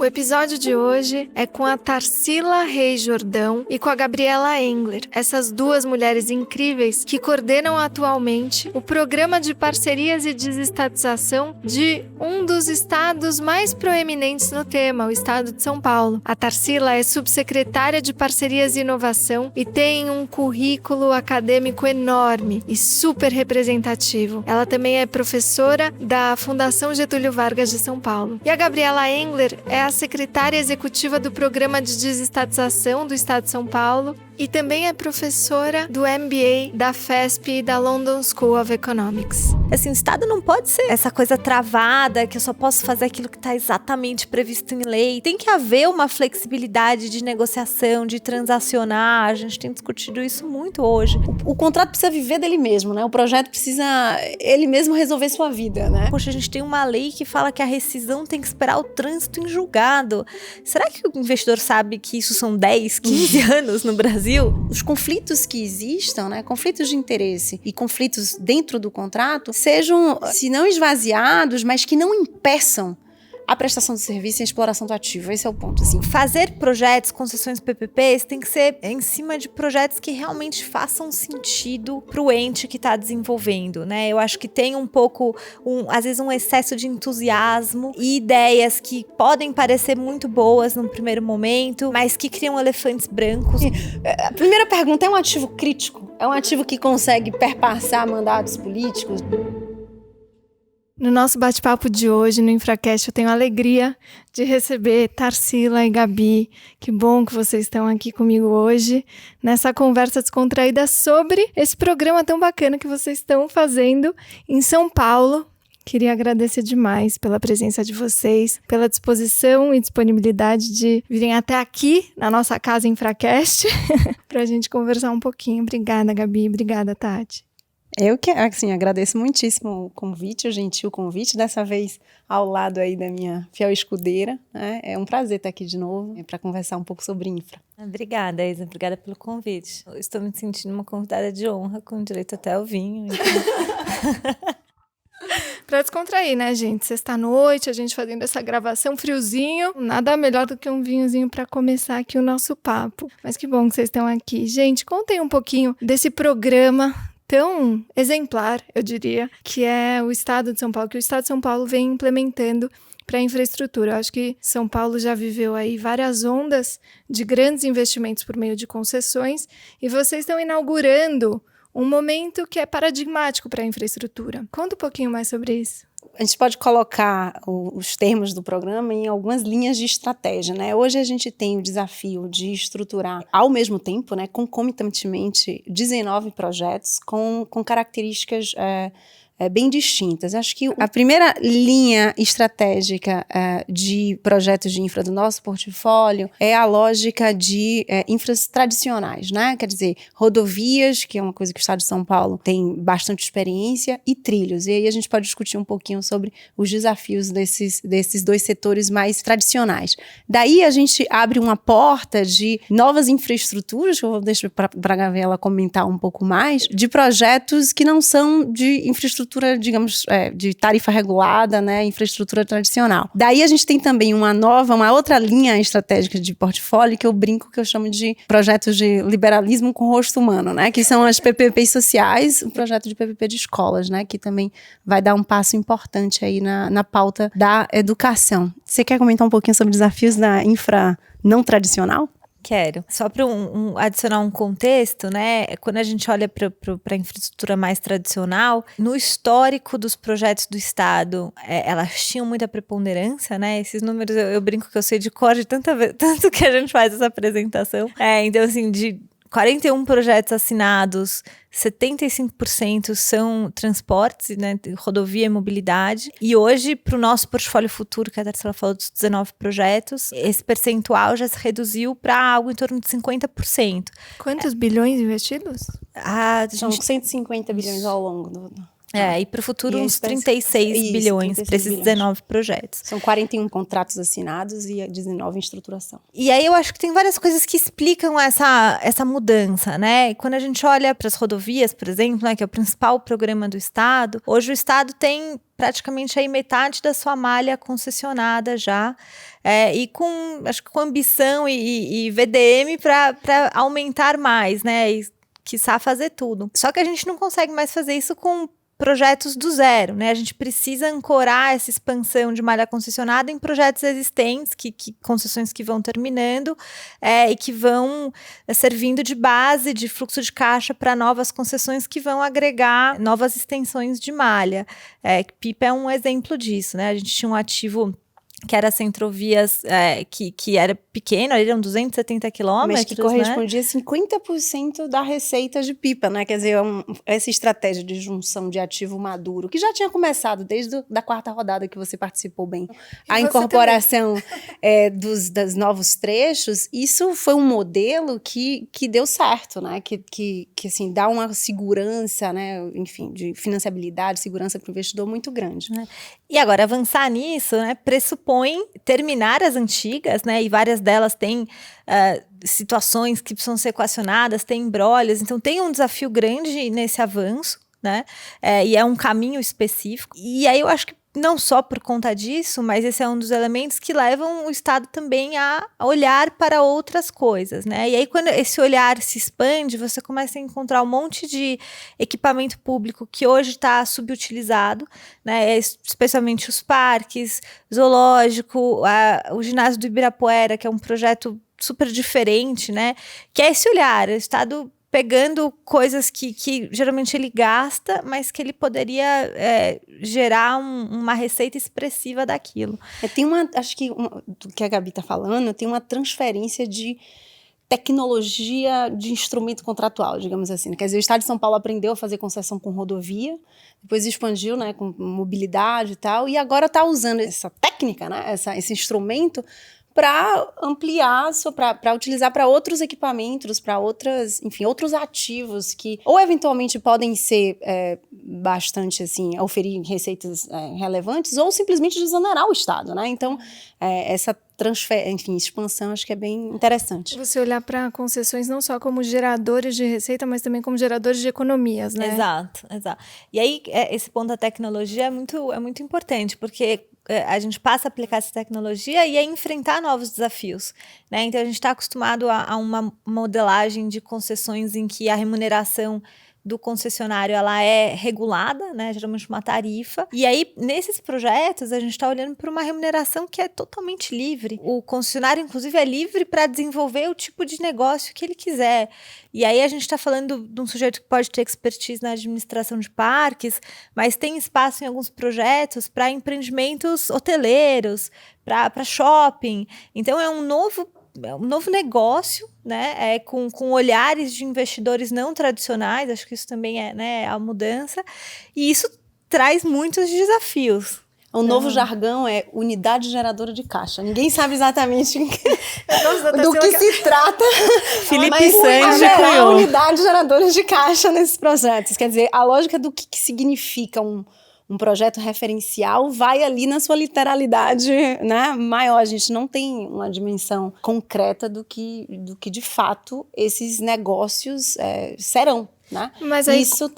episódio de hoje é com a Tarsila Reis Jordão e com a Gabriela Engler, essas duas mulheres incríveis que coordenam atualmente o programa de parcerias e desestatização de um dos estados mais proeminentes no tema, o estado de São Paulo. A Tarsila é subsecretária de Parcerias e Inovação e tem um currículo acadêmico enorme e super representativo. Ela também é professora da Fundação Getúlio Vargas de São Paulo. E a Gabriela Engler é a secretária executiva do Programa de Desestatização do Estado de São Paulo e também é professora do MBA da FESP e da London School of Economics. Assim, o Estado não pode ser essa coisa travada, que eu só posso fazer aquilo que está exatamente previsto em lei. Tem que haver uma flexibilidade de negociação, de transacionar. A gente tem discutido isso muito hoje. O contrato precisa viver dele mesmo, né? O projeto precisa ele mesmo resolver sua vida, né? Poxa, a gente tem uma lei que fala que a rescisão tem que esperar o trânsito em julgado. Será que o investidor sabe que isso são 10, 15 anos no Brasil? Os conflitos que existam, né, conflitos de interesse e conflitos dentro do contrato, sejam, se não esvaziados, mas que não impeçam a prestação do serviço e a exploração do ativo. Esse é o ponto, assim. Fazer projetos, concessões PPPs, tem que ser em cima de projetos que realmente façam sentido para o ente que está desenvolvendo, né? Eu acho que tem um pouco, às vezes, um excesso de entusiasmo e ideias que podem parecer muito boas num primeiro momento, mas que criam elefantes brancos. A primeira pergunta, é um ativo crítico? É um ativo que consegue perpassar mandatos políticos? No nosso bate-papo de hoje, no Infracast, eu tenho a alegria de receber Tarsila e Gabi. Que bom que vocês estão aqui comigo hoje, nessa conversa descontraída sobre esse programa tão bacana que vocês estão fazendo em São Paulo. Queria agradecer demais pela presença de vocês, pela disposição e disponibilidade de virem até aqui, na nossa casa Infracast, para a gente conversar um pouquinho. Obrigada, Gabi. Obrigada, Tati. Eu que, assim, agradeço muitíssimo o convite, o gentil convite, dessa vez ao lado aí da minha fiel escudeira, né? É um prazer estar aqui de novo para conversar um pouco sobre infra. Obrigada, Isa, obrigada pelo convite. Eu estou me sentindo uma convidada de honra, com direito até ao vinho. Então... Pra descontrair, né, gente? Sexta-noite, a gente fazendo essa gravação, friozinho. Nada melhor do que um vinhozinho pra começar aqui o nosso papo. Mas que bom que vocês estão aqui. Gente, contem um pouquinho desse programa tão exemplar, eu diria, que é o Estado de São Paulo, que o Estado de São Paulo vem implementando para a infraestrutura. Eu acho que São Paulo já viveu aí várias ondas de grandes investimentos por meio de concessões e vocês estão inaugurando um momento que é paradigmático para a infraestrutura. Conta um pouquinho mais sobre isso. A gente pode colocar os termos do programa em algumas linhas de estratégia, né? Hoje a gente tem o desafio de estruturar, ao mesmo tempo, né, concomitantemente, 19 projetos com características bem distintas. Acho que a primeira linha estratégica de projetos de infra do nosso portfólio é a lógica de infras tradicionais, né? Quer dizer, rodovias, que é uma coisa que o Estado de São Paulo tem bastante experiência, e trilhos. E aí a gente pode discutir um pouquinho sobre os desafios desses dois setores mais tradicionais. Daí a gente abre uma porta de novas infraestruturas, que eu vou deixar para a Gabriela comentar um pouco mais, de projetos que não são de infraestrutura, digamos, de tarifa regulada, né, infraestrutura tradicional. Daí a gente tem também uma outra linha estratégica de portfólio que eu brinco, que eu chamo de projetos de liberalismo com rosto humano, né, que são as PPPs sociais, o projeto de PPP de escolas, né, que também vai dar um passo importante aí na pauta da educação. Você quer comentar um pouquinho sobre desafios da infra não tradicional? Quero. Só para adicionar um contexto, né? Quando a gente olha para a infraestrutura mais tradicional, no histórico dos projetos do Estado, elas tinham muita preponderância, né? Esses números eu brinco que eu sei de cor de tanto que a gente faz essa apresentação. Então, assim, de 41 projetos assinados, 75% são transportes, né, rodovia e mobilidade. E hoje, para o nosso portfólio futuro, que a Tarsila falou dos 19 projetos, esse percentual já se reduziu para algo em torno de 50%. Quantos bilhões investidos? São 150 bilhões ao longo do... E para o futuro uns espécie... 36 bilhões para esses 19 projetos. São 41 contratos assinados e 19 em estruturação. E aí eu acho que tem várias coisas que explicam essa mudança, né? Quando a gente olha para as rodovias, por exemplo, né, que é o principal programa do Estado, hoje o Estado tem praticamente aí metade da sua malha concessionada já, e acho que com ambição e VDM para aumentar mais, né? E quiçá fazer tudo. Só que a gente não consegue mais fazer isso com projetos do zero, né? A gente precisa ancorar essa expansão de malha concessionada em projetos existentes, concessões que vão terminando e que vão servindo de base, de fluxo de caixa para novas concessões que vão agregar novas extensões de malha. Pipa é um exemplo disso, né? A gente tinha um ativo que era Centrovias, que era pequeno, eram 270 quilômetros, mas que correspondia a 50% da receita de Pipa, né? Quer dizer, essa estratégia de junção de ativo maduro, que já tinha começado desde da quarta rodada que você participou bem, a incorporação dos novos trechos, isso foi um modelo que deu certo, né? Que assim, dá uma segurança, né? Enfim, de financiabilidade, segurança para o investidor muito grande. E agora, avançar nisso, né, pressupõe terminar as antigas, né, e várias delas têm situações que precisam ser equacionadas, tem embrólios, então tem um desafio grande nesse avanço, né, e é um caminho específico. E aí eu acho que não só por conta disso, mas esse é um dos elementos que levam o Estado também a olhar para outras coisas, né? E aí, quando esse olhar se expande, você começa a encontrar um monte de equipamento público que hoje está subutilizado, né? Especialmente os parques, zoológico, o ginásio do Ibirapuera, que é um projeto super diferente, né? Que é esse olhar, o Estado pegando coisas que geralmente ele gasta, mas que ele poderia gerar uma receita expressiva daquilo. Acho que do que a Gabi está falando, tem uma transferência de tecnologia de instrumento contratual, digamos assim. Quer dizer, o Estado de São Paulo aprendeu a fazer concessão com rodovia, depois expandiu, né, com mobilidade e tal, e agora está usando essa técnica, né, esse instrumento para ampliar, para utilizar para outros equipamentos, para outros ativos que ou eventualmente podem ser bastante assim, oferir receitas relevantes, ou simplesmente desonerar o Estado, né? Então, essa expansão acho que é bem interessante. Você olhar para concessões não só como geradores de receita, mas também como geradores de economias, né? Exato. E aí, esse ponto da tecnologia é muito importante, porque a gente passa a aplicar essa tecnologia e a enfrentar novos desafios, né? Então, a gente está acostumado a uma modelagem de concessões em que a remuneração do concessionário ela é regulada, né? Geralmente uma tarifa. E aí, nesses projetos, a gente está olhando para uma remuneração que é totalmente livre. O concessionário, inclusive, é livre para desenvolver o tipo de negócio que ele quiser. E aí, a gente está falando de um sujeito que pode ter expertise na administração de parques, mas tem espaço em alguns projetos para empreendimentos hoteleiros, para shopping. Então, é um novo negócio, né, com olhares de investidores não tradicionais, acho que isso também é, né, a mudança, e isso traz muitos desafios. O novo jargão é unidade geradora de caixa. Ninguém sabe exatamente do que se trata. Felipe Santos é a unidade geradora de caixa nesses projetos. Quer dizer, a lógica do que significa um projeto referencial vai ali na sua literalidade, né, maior. A gente não tem uma dimensão concreta do que de fato esses negócios serão, né? Mas aí... Isso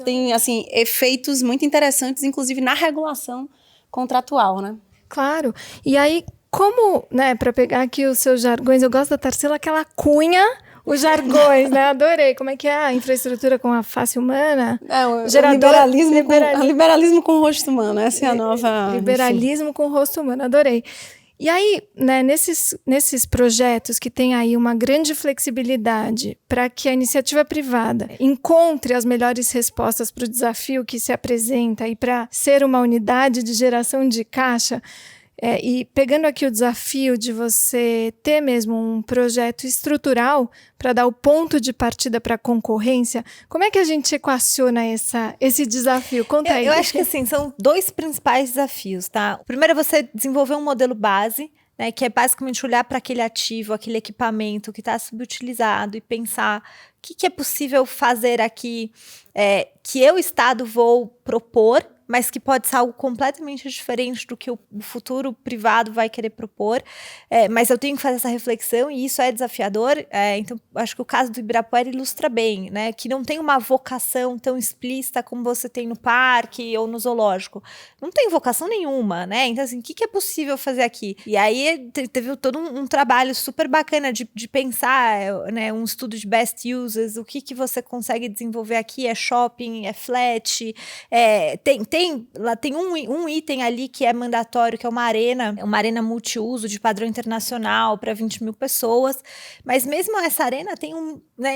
tem assim, efeitos muito interessantes, inclusive na regulação contratual, né? Claro. E aí, como, né, para pegar aqui os seus jargões, eu gosto da Tarsila que ela cunha os jargões, né? Adorei. Como é que é a infraestrutura com a face humana? O liberalismo com o rosto humano. Essa é a nova... Liberalismo com o rosto humano. Adorei. E aí, né, nesses projetos que tem aí uma grande flexibilidade para que a iniciativa privada encontre as melhores respostas para o desafio que se apresenta e para ser uma unidade de geração de caixa, e pegando aqui o desafio de você ter mesmo um projeto estrutural para dar o ponto de partida para a concorrência, como é que a gente equaciona esse desafio? Conta aí. Eu acho que assim, são dois principais desafios, tá? O primeiro é você desenvolver um modelo base, né, que é basicamente olhar para aquele ativo, aquele equipamento que está subutilizado e pensar o que é possível fazer aqui, que eu, Estado, vou propor, mas que pode ser algo completamente diferente do que o futuro privado vai querer propor, mas eu tenho que fazer essa reflexão e isso é desafiador, então acho que o caso do Ibirapuera ilustra bem, né, que não tem uma vocação tão explícita como você tem no parque ou no zoológico, não tem vocação nenhuma, né, então assim, o que é possível fazer aqui? E aí teve todo um trabalho super bacana de pensar, né, um estudo de best uses, o que você consegue desenvolver aqui, é shopping, é flat, lá tem um item ali que é mandatório, que é uma arena multiuso de padrão internacional para 20 mil pessoas, mas mesmo essa arena tem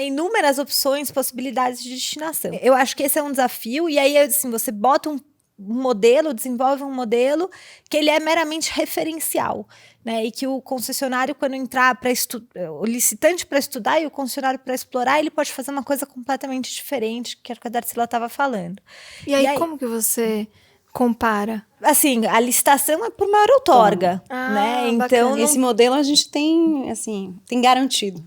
inúmeras opções, possibilidades de destinação. Eu acho que esse é um desafio, e aí assim, você bota um modelo, desenvolve um modelo que ele é meramente referencial, né? E que o concessionário, quando entrar o licitante para estudar e o concessionário para explorar, ele pode fazer uma coisa completamente diferente, que é o que a Darcila estava falando. E aí, como que você compara? Assim, a licitação é por maior outorga, né? Então, esse modelo a gente tem, assim, tem garantido.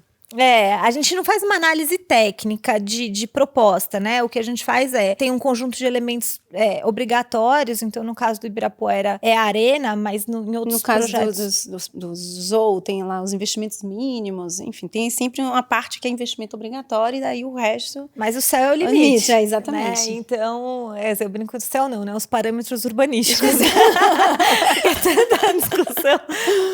A gente não faz uma análise técnica de proposta, né? O que a gente faz tem um conjunto de elementos obrigatórios, então no caso do Ibirapuera é a arena, mas em outros projetos... No caso do Zou, tem lá os investimentos mínimos, enfim, tem sempre uma parte que é investimento obrigatório e daí o resto... Mas o céu é o limite. Exatamente. Né? Então, eu brinco do céu não, né? Os parâmetros urbanísticos. É tanta discussão.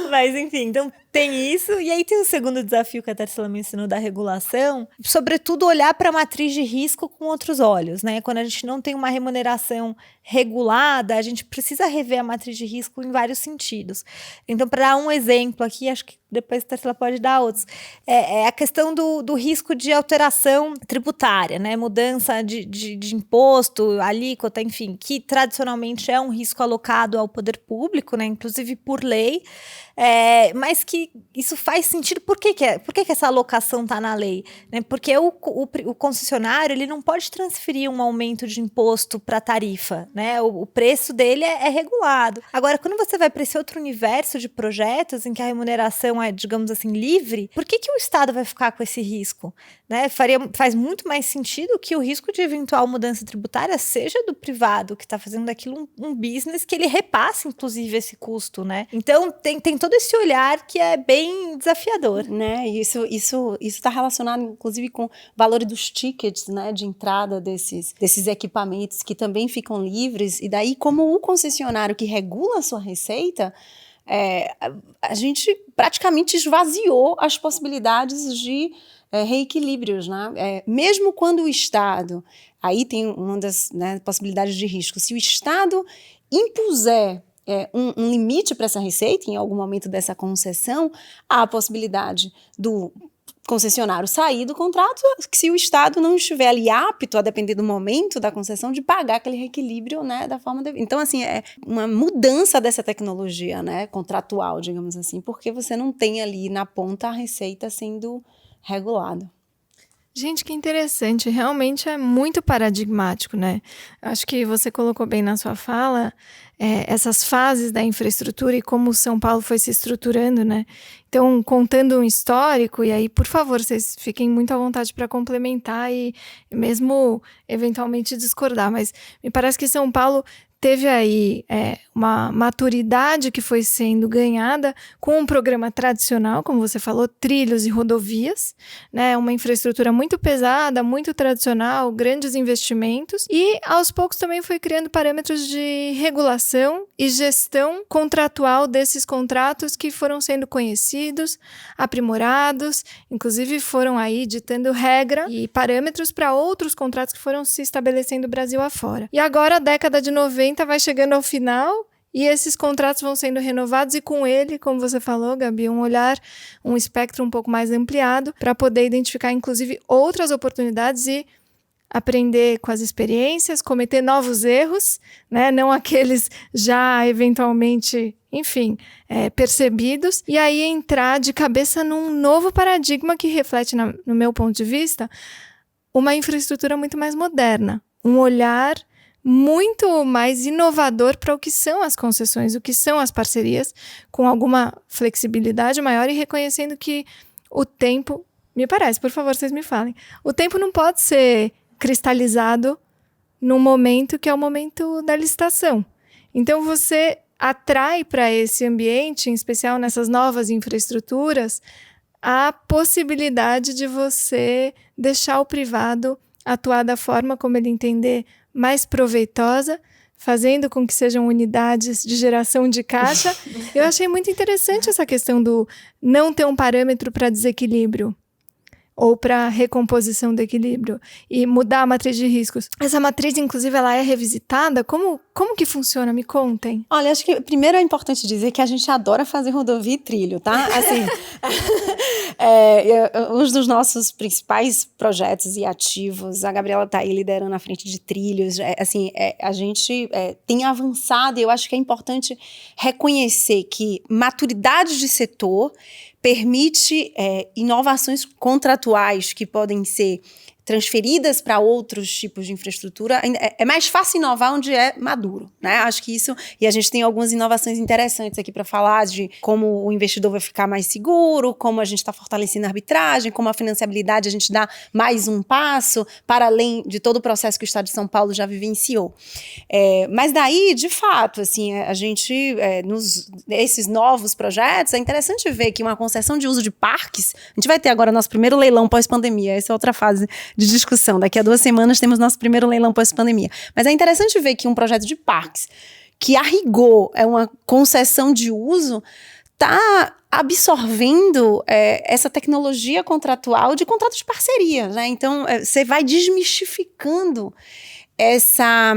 Mas enfim, então tem isso, e aí tem o segundo desafio que a Darcila mencionou da regulação, sobretudo olhar para a matriz de risco com outros olhos, né? Quando a gente não tem uma remuneração regulada, a gente precisa rever a matriz de risco em vários sentidos. Então, para dar um exemplo aqui, acho que depois a Darcila pode dar outros, é a questão do risco de alteração tributária, né? Mudança de imposto, alíquota, enfim, que tradicionalmente é um risco alocado ao poder público, né? Inclusive por lei, mas que isso faz sentido. Por que essa alocação está na lei? Né? Porque o concessionário ele não pode transferir um aumento de imposto para a tarifa, né? O preço dele é regulado. Agora, quando você vai para esse outro universo de projetos em que a remuneração é, digamos assim, livre, por que o Estado vai ficar com esse risco? Né? Faz muito mais sentido que o risco de eventual mudança tributária seja do privado, que está fazendo daquilo um business, que ele repasse, inclusive, esse custo, né? Então, tem todo esse olhar que é bem desafiador. Né? E isso está relacionado, inclusive, com o valor dos tickets, né, de entrada desses equipamentos que também ficam livres, e daí, como o concessionário que regula a sua receita, a gente praticamente esvaziou as possibilidades de reequilíbrios, né? Mesmo quando o Estado, aí tem uma das, né, possibilidades de risco, se o Estado impuser um limite para essa receita, em algum momento dessa concessão, há a possibilidade do concessionário sair do contrato se o Estado não estiver ali apto, a depender do momento da concessão, de pagar aquele reequilíbrio, né, da forma devida. Então, assim, é uma mudança dessa tecnologia, né, contratual, digamos assim, porque você não tem ali na ponta a receita sendo regulada. Gente, que interessante. Realmente é muito paradigmático, né? Acho que você colocou bem na sua fala essas fases da infraestrutura e como São Paulo foi se estruturando, né? Então, contando um histórico, e aí, por favor, vocês fiquem muito à vontade para complementar e mesmo eventualmente discordar, mas me parece que São Paulo teve aí uma maturidade que foi sendo ganhada com um programa tradicional, como você falou, trilhos e rodovias, né? Uma infraestrutura muito pesada, muito tradicional, grandes investimentos, e aos poucos também foi criando parâmetros de regulação e gestão contratual desses contratos que foram sendo conhecidos, aprimorados, inclusive foram aí ditando regra e parâmetros para outros contratos que foram se estabelecendo Brasil afora. E agora a década de 90 vai chegando ao final e esses contratos vão sendo renovados e com ele, como você falou, Gabi, um olhar, um espectro um pouco mais ampliado para poder identificar, inclusive, outras oportunidades e aprender com as experiências, cometer novos erros, né? Não aqueles já eventualmente, enfim, percebidos, e aí entrar de cabeça num novo paradigma que reflete, no meu ponto de vista, uma infraestrutura muito mais moderna, um olhar muito mais inovador para o que são as concessões, o que são as parcerias, com alguma flexibilidade maior e reconhecendo que o tempo, me parece, por favor, vocês me falem, o tempo não pode ser cristalizado num momento que é o momento da licitação. Então, você atrai para esse ambiente, em especial nessas novas infraestruturas, a possibilidade de você deixar o privado atuar da forma como ele entender mais proveitosa, fazendo com que sejam unidades de geração de caixa. Eu achei muito interessante essa questão do não ter um parâmetro para desequilíbrio ou para recomposição do equilíbrio e mudar a matriz de riscos. Essa matriz, inclusive, ela é revisitada? Como que funciona? Me contem. Olha, acho que primeiro é importante dizer que a gente adora fazer rodovia e trilho, tá? Assim, um dos nossos principais projetos e ativos, a Gabriela tá aí liderando à frente de trilhos, a gente tem avançado e eu acho que é importante reconhecer que maturidade de setor permite inovações contratuais que podem ser transferidas para outros tipos de infraestrutura. É mais fácil inovar onde é maduro, né? Acho que isso... E a gente tem algumas inovações interessantes aqui para falar de como o investidor vai ficar mais seguro, como a gente está fortalecendo a arbitragem, como a financiabilidade a gente dá mais um passo para além de todo o processo que o Estado de São Paulo já vivenciou. Mas daí, de fato, assim, a gente, nesses novos projetos, é interessante ver que uma concessão de uso de parques, a gente vai ter agora nosso primeiro leilão pós-pandemia, essa é outra fase de discussão. Daqui a 2 semanas temos nosso primeiro leilão pós-pandemia. Mas é interessante ver que um projeto de parques, que a rigor é uma concessão de uso, está absorvendo essa tecnologia contratual de contrato de parceria, né? Então, você vai desmistificando essa,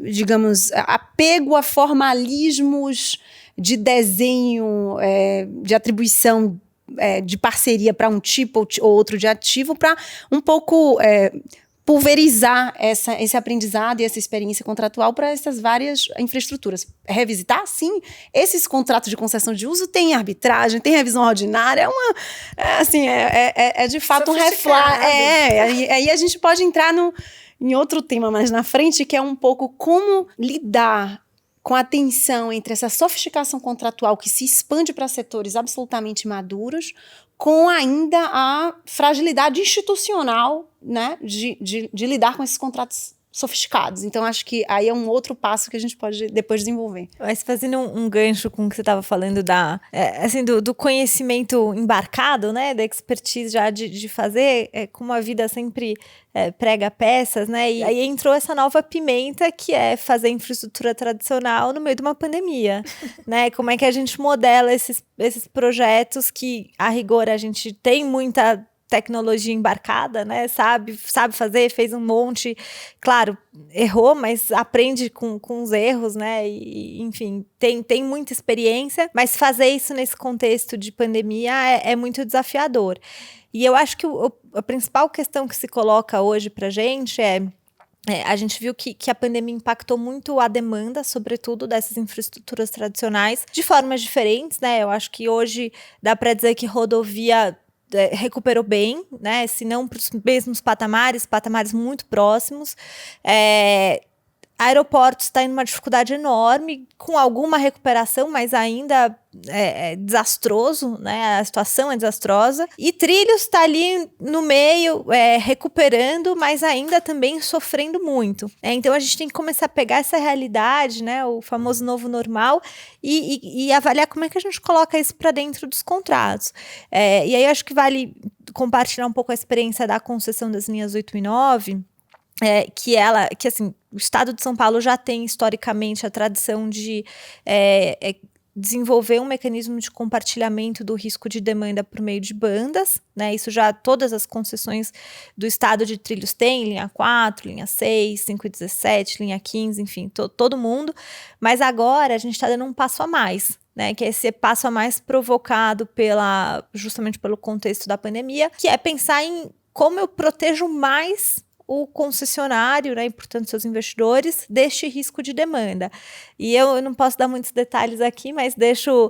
digamos, apego a formalismos de desenho, de atribuição de parceria para um tipo ou outro de ativo, para um pouco pulverizar esse aprendizado e essa experiência contratual para essas várias infraestruturas. Revisitar, sim, esses contratos de concessão de uso têm arbitragem, tem revisão ordinária, de fato um reflexo. Aí a gente pode entrar em outro tema mais na frente, que é um pouco como lidar com a tensão entre essa sofisticação contratual que se expande para setores absolutamente maduros, com ainda a fragilidade institucional, né, de lidar com esses contratos sofisticados. Então, acho que aí é um outro passo que a gente pode depois desenvolver. Mas fazendo um gancho com o que você estava falando do conhecimento embarcado, né, da expertise já de fazer, como a vida sempre prega peças, né, e aí entrou essa nova pimenta que é fazer infraestrutura tradicional no meio de uma pandemia, né, como é que a gente modela esses projetos que, a rigor, a gente tem muita tecnologia embarcada, né, sabe fazer, fez um monte, claro, errou, mas aprende com os erros, né, e enfim, tem muita experiência, mas fazer isso nesse contexto de pandemia é muito desafiador. E eu acho que a principal questão que se coloca hoje pra gente a gente viu que a pandemia impactou muito a demanda, sobretudo dessas infraestruturas tradicionais, de formas diferentes, né, eu acho que hoje dá para dizer que rodovia recuperou bem, né? Se não para os mesmos patamares muito próximos. Aeroportos está em uma dificuldade enorme, com alguma recuperação, mas ainda é desastroso, né? A situação é desastrosa. E trilhos está ali no meio, recuperando, mas ainda também sofrendo muito. Então a gente tem que começar a pegar essa realidade, né? O famoso novo normal, e avaliar como é que a gente coloca isso para dentro dos contratos. E aí acho que vale compartilhar um pouco a experiência da concessão das linhas 8 e 9, que assim, o Estado de São Paulo já tem historicamente a tradição de desenvolver um mecanismo de compartilhamento do risco de demanda por meio de bandas, né? Isso já todas as concessões do Estado de trilhos têm, linha 4, linha 6, 5 e 17, linha 15, enfim, todo mundo. Mas agora a gente está dando um passo a mais, né, que é esse passo a mais provocado justamente pelo contexto da pandemia, que é pensar em como eu protejo mais o concessionário, né, e portanto seus investidores, deste risco de demanda. E eu não posso dar muitos detalhes aqui, mas deixo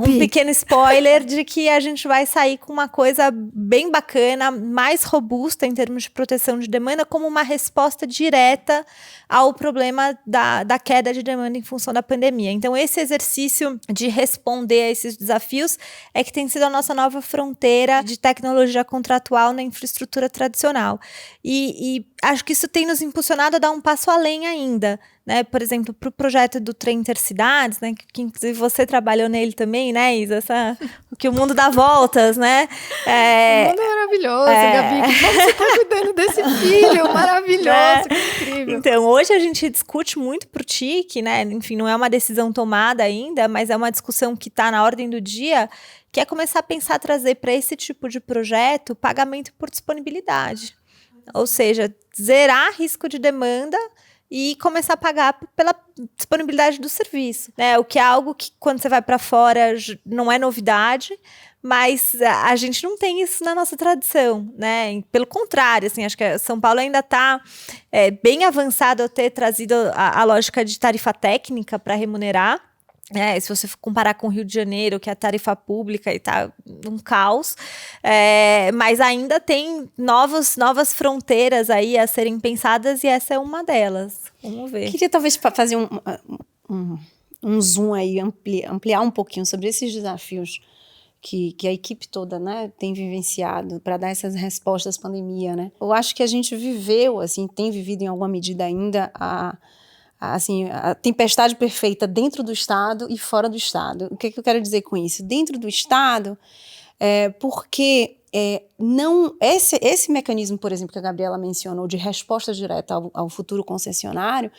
um pequeno spoiler de que a gente vai sair com uma coisa bem bacana, mais robusta em termos de proteção de demanda, como uma resposta direta ao problema da queda de demanda em função da pandemia. Então, esse exercício de responder a esses desafios é que tem sido a nossa nova fronteira de tecnologia contratual na infraestrutura tradicional. E acho que isso tem nos impulsionado a dar um passo além ainda, né? Por exemplo, para o projeto do Trem Intercidades, né? Que inclusive você trabalhou nele também, né, Isa? Que o mundo dá voltas, né? O mundo é maravilhoso, Gabi. Como você está cuidando desse filho maravilhoso, que incrível. Então, hoje a gente discute muito pro TIC, né? Enfim, não é uma decisão tomada ainda, mas é uma discussão que está na ordem do dia, que é começar a pensar, trazer para esse tipo de projeto pagamento por disponibilidade. Ou seja, zerar risco de demanda e começar a pagar pela disponibilidade do serviço, né? O que é algo que, quando você vai para fora, não é novidade, mas a gente não tem isso na nossa tradição, né? Pelo contrário, assim, acho que São Paulo ainda está bem avançado a ter trazido a lógica de tarifa técnica para remunerar. Se você comparar com o Rio de Janeiro, que é a tarifa pública e tá um caos, mas ainda tem novas fronteiras aí a serem pensadas e essa é uma delas. Vamos ver. Queria talvez fazer um zoom aí, ampliar um pouquinho sobre esses desafios que a equipe toda, né, tem vivenciado para dar essas respostas à pandemia, né? Eu acho que a gente viveu, assim, tem vivido em alguma medida ainda a tempestade perfeita dentro do Estado e fora do Estado. O que eu quero dizer com isso? Dentro do Estado, porque esse mecanismo, por exemplo, que a Gabriela mencionou, de resposta direta ao futuro concessionário,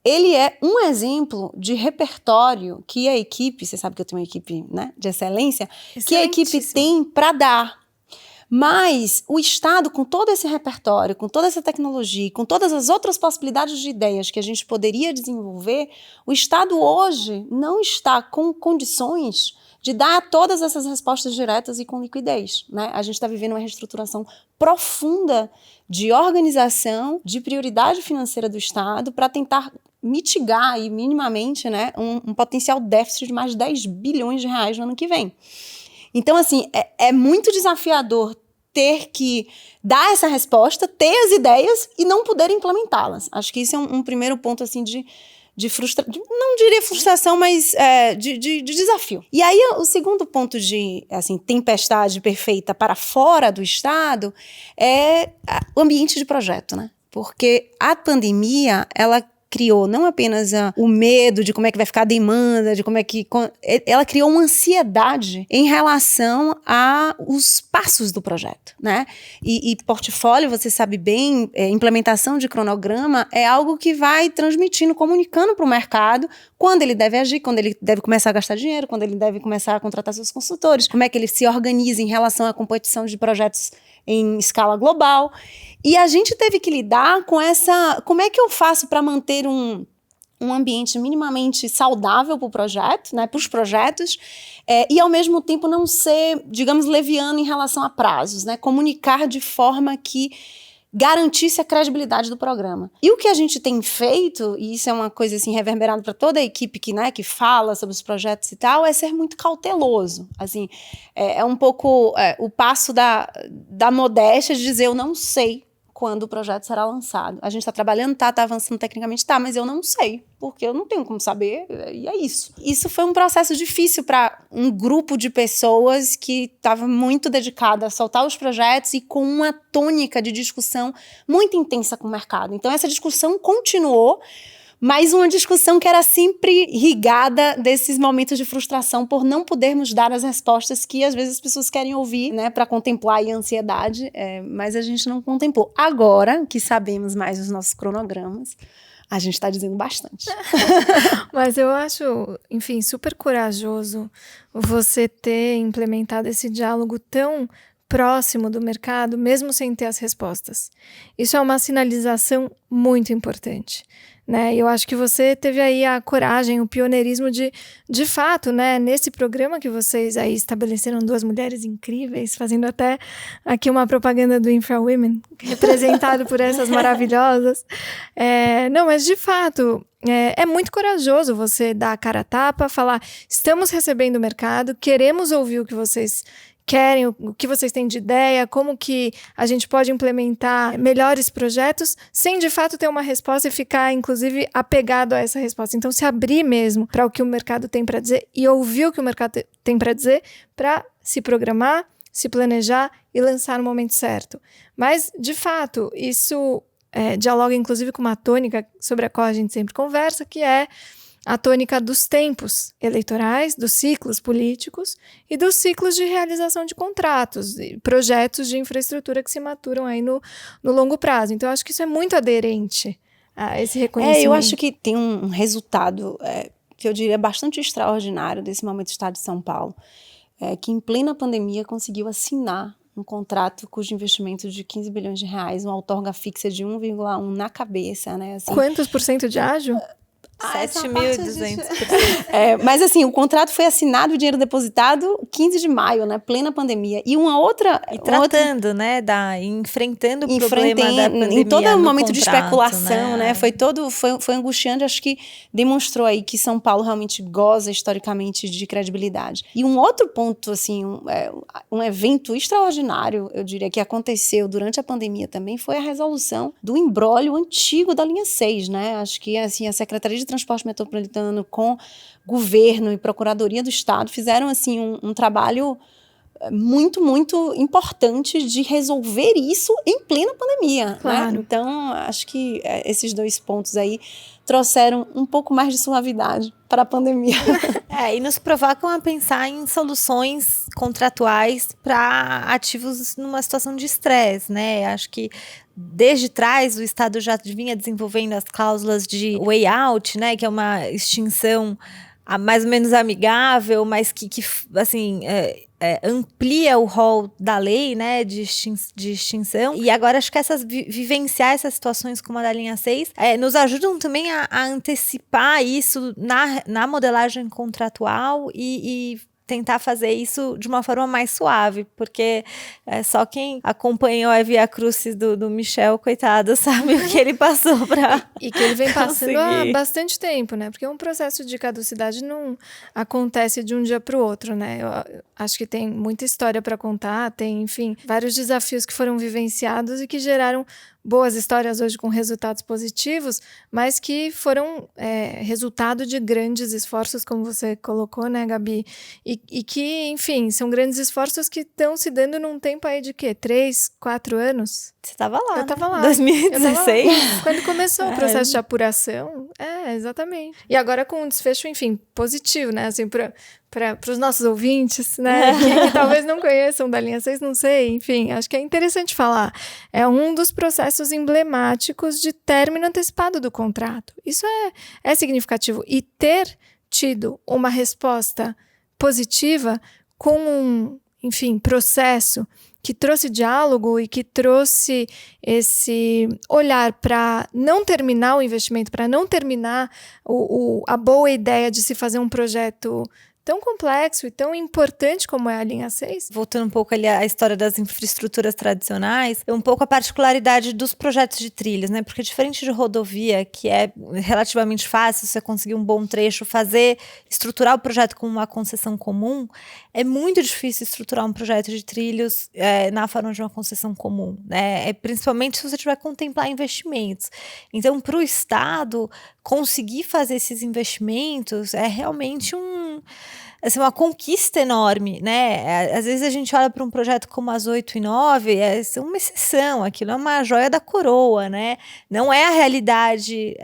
ele é um exemplo de repertório que a equipe, você sabe que eu tenho uma equipe, né, de excelência, que a equipe tem para dar. Mas o Estado, com todo esse repertório, com toda essa tecnologia, com todas as outras possibilidades de ideias que a gente poderia desenvolver, o Estado hoje não está com condições de dar todas essas respostas diretas e com liquidez, né? A gente está vivendo uma reestruturação profunda de organização, de prioridade financeira do Estado para tentar mitigar aí, minimamente, né, um potencial déficit de mais de 10 bilhões de reais no ano que vem. Então, assim, é muito desafiador ter que dar essa resposta, ter as ideias e não poder implementá-las. Acho que isso é um primeiro ponto, assim, de frustração, não diria frustração, mas de desafio. E aí, o segundo ponto de, assim, tempestade perfeita para fora do Estado é o ambiente de projeto, né? Porque a pandemia, ela criou não apenas o medo de como é que vai ficar a demanda, de como é que... Ela criou uma ansiedade em relação aos passos do projeto, né? E portfólio, você sabe bem, implementação de cronograma é algo que vai transmitindo, comunicando para o mercado quando ele deve agir, quando ele deve começar a gastar dinheiro, quando ele deve começar a contratar seus consultores, como é que ele se organiza em relação à competição de projetos em escala global. E a gente teve que lidar com como é que eu faço para manter um ambiente minimamente saudável para o projeto, né, para os projetos, e ao mesmo tempo não ser, digamos, leviano em relação a prazos, né, comunicar de forma que garantisse a credibilidade do programa. E o que a gente tem feito, e isso é uma coisa assim reverberada para toda a equipe que fala sobre os projetos e tal, é ser muito cauteloso. Assim, é um pouco o passo da modéstia de dizer eu não sei quando o projeto será lançado. A gente está trabalhando, tá avançando tecnicamente, mas eu não sei, porque eu não tenho como saber, e é isso. Isso foi um processo difícil para um grupo de pessoas que estava muito dedicado a soltar os projetos e com uma tônica de discussão muito intensa com o mercado. Então, essa discussão continuou, mas uma discussão que era sempre irrigada desses momentos de frustração por não podermos dar as respostas que às vezes as pessoas querem ouvir, né, para contemplar aí a ansiedade, mas a gente não contemplou. Agora que sabemos mais os nossos cronogramas, a gente está dizendo bastante. Mas eu acho, enfim, super corajoso você ter implementado esse diálogo tão próximo do mercado, mesmo sem ter as respostas. Isso é uma sinalização muito importante, né? Eu acho que você teve aí a coragem, o pioneirismo de fato, né? Nesse programa que vocês aí estabeleceram 2 mulheres incríveis, fazendo até aqui uma propaganda do InfraWomen, representado por essas maravilhosas. Não, mas de fato, é muito corajoso você dar a cara a tapa, falar, estamos recebendo o mercado, queremos ouvir o que vocês querem, o que vocês têm de ideia, como que a gente pode implementar melhores projetos, sem de fato ter uma resposta e ficar, inclusive, apegado a essa resposta. Então, se abrir mesmo para o que o mercado tem para dizer e ouvir o que o mercado tem para dizer para se programar, se planejar e lançar no momento certo. Mas, de fato, isso dialoga, inclusive, com uma tônica sobre a qual a gente sempre conversa, que é a tônica dos tempos eleitorais, dos ciclos políticos e dos ciclos de realização de contratos e projetos de infraestrutura que se maturam aí no longo prazo. Então, eu acho que isso é muito aderente a esse reconhecimento. Eu acho que tem um resultado que eu diria bastante extraordinário desse momento do Estado de São Paulo, que em plena pandemia conseguiu assinar um contrato cujo investimento de 15 bilhões de reais, uma outorga fixa de 1,1 na cabeça, né? Assim, quantos por cento de ágio? 7.200%. Mas assim, o contrato foi assinado, o dinheiro depositado 15 de maio, né, plena pandemia. E uma outra... tratando, né, enfrentando o problema da pandemia em todo no momento contrato, de especulação, né? Foi angustiante, acho que demonstrou aí que São Paulo realmente goza historicamente de credibilidade. E um outro ponto, assim, um evento extraordinário, eu diria, que aconteceu durante a pandemia também, foi a resolução do imbróglio antigo da linha 6, né? Acho que, assim, a Secretaria de Transporte Metropolitano com governo e Procuradoria do Estado fizeram assim um trabalho muito, muito importante de resolver isso em plena pandemia. Claro. Né? Então, acho que esses 2 pontos aí trouxeram um pouco mais de suavidade para a pandemia. E nos provocam a pensar em soluções contratuais para ativos numa situação de estresse, né? Acho que desde trás o Estado já vinha desenvolvendo as cláusulas de way out, né? Que é uma extinção mais ou menos amigável, mas que assim... amplia o rol da lei, né, de extinção. E agora acho que vivenciar essas situações como a da linha 6 nos ajudam também a antecipar isso na modelagem contratual e tentar fazer isso de uma forma mais suave, porque só quem acompanhou a Via Crucis do Michel, coitado, sabe o que ele passou para E que ele vem passando há bastante tempo, né? Porque um processo de caducidade não acontece de um dia para o outro, né? Eu acho que tem muita história para contar, tem, enfim, vários desafios que foram vivenciados e que geraram boas histórias hoje com resultados positivos, mas que foram resultado de grandes esforços, como você colocou, né, Gabi? E que, enfim, são grandes esforços que estão se dando num tempo aí de quê? 3, 4 anos? Você estava lá, Eu estava lá. 2016. Eu tava lá. Quando começou o processo de apuração, exatamente. E agora com um desfecho, enfim, positivo, né? Assim, para os nossos ouvintes, né? Que talvez não conheçam da linha 6, não sei, enfim, acho que é interessante falar. É um dos processos emblemáticos de término antecipado do contrato. Isso é significativo. E ter tido uma resposta positiva com um, enfim, processo que trouxe diálogo e que trouxe esse olhar para não terminar o investimento, para não terminar a boa ideia de se fazer um projeto tão complexo e tão importante como é a linha 6. Voltando um pouco ali à história das infraestruturas tradicionais, é um pouco a particularidade dos projetos de trilhas, né? Porque diferente de rodovia, que é relativamente fácil você conseguir um bom trecho, estruturar o projeto com uma concessão comum, é muito difícil estruturar um projeto de trilhos na forma de uma concessão comum, né? Principalmente se você tiver que contemplar investimentos. Então, para o Estado, conseguir fazer esses investimentos é realmente uma conquista enorme, né? Às vezes a gente olha para um projeto como as 8 e 9, é uma exceção, aquilo é uma joia da coroa, né? Não é a realidade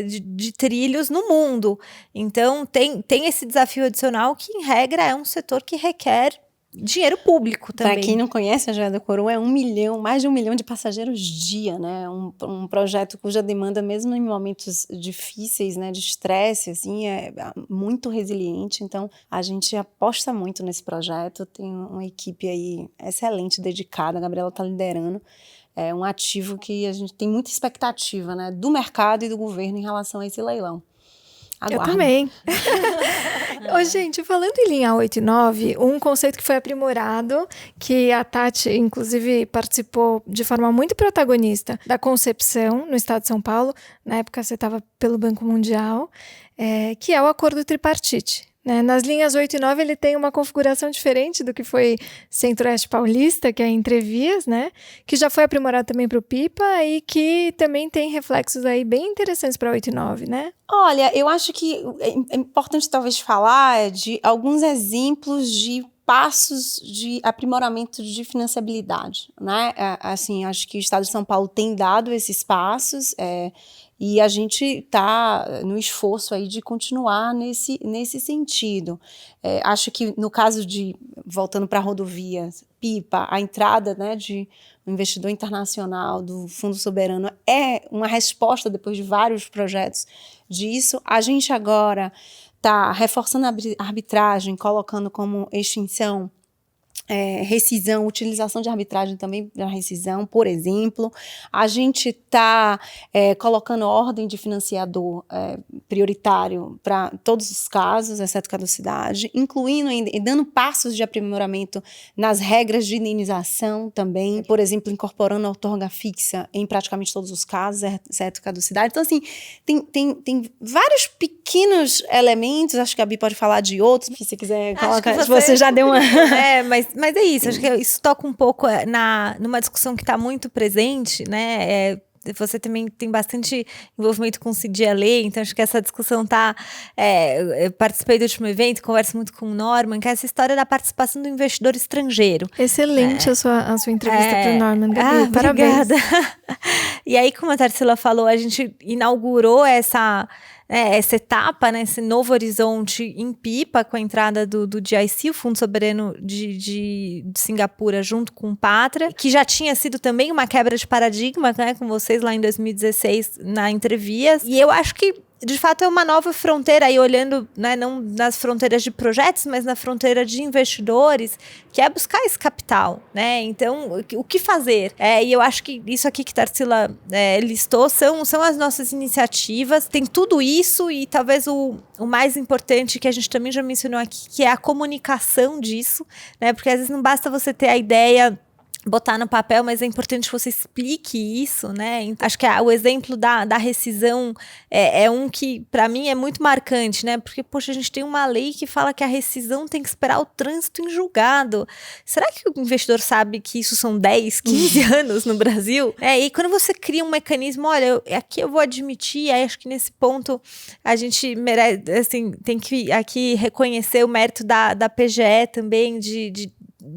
de trilhos no mundo. Então, tem esse desafio adicional que, em regra, é um setor que requer dinheiro público também. Para quem não conhece, a Joia da Coroa é mais de 1 milhão de passageiros dia, né? Um projeto cuja demanda, mesmo em momentos difíceis, né, de estresse, assim, é muito resiliente. Então, a gente aposta muito nesse projeto. Tem uma equipe aí excelente, dedicada. A Gabriela está liderando. É um ativo que a gente tem muita expectativa, né, do mercado e do governo em relação a esse leilão. Aguardo. Eu também. Ô, gente, falando em linha 8 e 9, um conceito que foi aprimorado, que a Tati, inclusive, participou de forma muito protagonista da concepção no estado de São Paulo, na época você estava pelo Banco Mundial, que é o acordo tripartite. Né? Nas linhas 8 e 9 ele tem uma configuração diferente do que foi Centro-Oeste Paulista, que é Entrevias, né? Que já foi aprimorado também para o Pipa e que também tem reflexos aí bem interessantes para 8 e 9, né? Olha, eu acho que é importante talvez falar de alguns exemplos de passos de aprimoramento de financiabilidade, né? Assim, acho que o Estado de São Paulo tem dado esses passos, e a gente está no esforço aí de continuar nesse sentido. Acho que no caso voltando para a rodovia Pipa, a entrada, né, de um investidor internacional do Fundo Soberano é uma resposta depois de vários projetos disso. A gente agora está reforçando a arbitragem, colocando como extinção rescisão, utilização de arbitragem também para rescisão, por exemplo. A gente está colocando ordem de financiador prioritário para todos os casos, exceto caducidade, incluindo e dando passos de aprimoramento nas regras de indenização também, por exemplo, incorporando a outorga fixa em praticamente todos os casos, exceto caducidade. Então, assim, tem vários pequenos elementos, acho que a Gabi pode falar de outros, se você quiser colocar, você já deu uma... Mas é isso, acho que isso toca um pouco numa discussão que está muito presente, né? Você também tem bastante envolvimento com o CIDIA-Lei, então acho que essa discussão está... eu participei do último evento, converso muito com o Norman, que é essa história da participação do investidor estrangeiro. Excelente a sua entrevista para o Norman, Gabi, parabéns. Obrigada. E aí, como a Tarsila falou, a gente inaugurou essa etapa, né, esse novo horizonte em Pipa, com a entrada do GIC, o Fundo Soberano de Singapura, junto com o Pátria, que já tinha sido também uma quebra de paradigma, né, com vocês lá em 2016 na Entrevias. E eu acho que de fato é uma nova fronteira, aí olhando, né, não nas fronteiras de projetos, mas na fronteira de investidores, que é buscar esse capital, né? Então, o que fazer? E eu acho que isso aqui que Tarsila listou são as nossas iniciativas, tem tudo isso e talvez o mais importante que a gente também já mencionou aqui, que é a comunicação disso, né? Porque às vezes não basta você ter a ideia, botar no papel, mas é importante que você explique isso, né? Então, acho que o exemplo da rescisão é um que, para mim, é muito marcante, né? Porque, poxa, a gente tem uma lei que fala que a rescisão tem que esperar o trânsito em julgado. Será que o investidor sabe que isso são 10, 15 anos no Brasil? E quando você cria um mecanismo, olha, aqui eu vou admitir, aí acho que nesse ponto a gente merece, assim, tem que aqui reconhecer o mérito da PGE também, de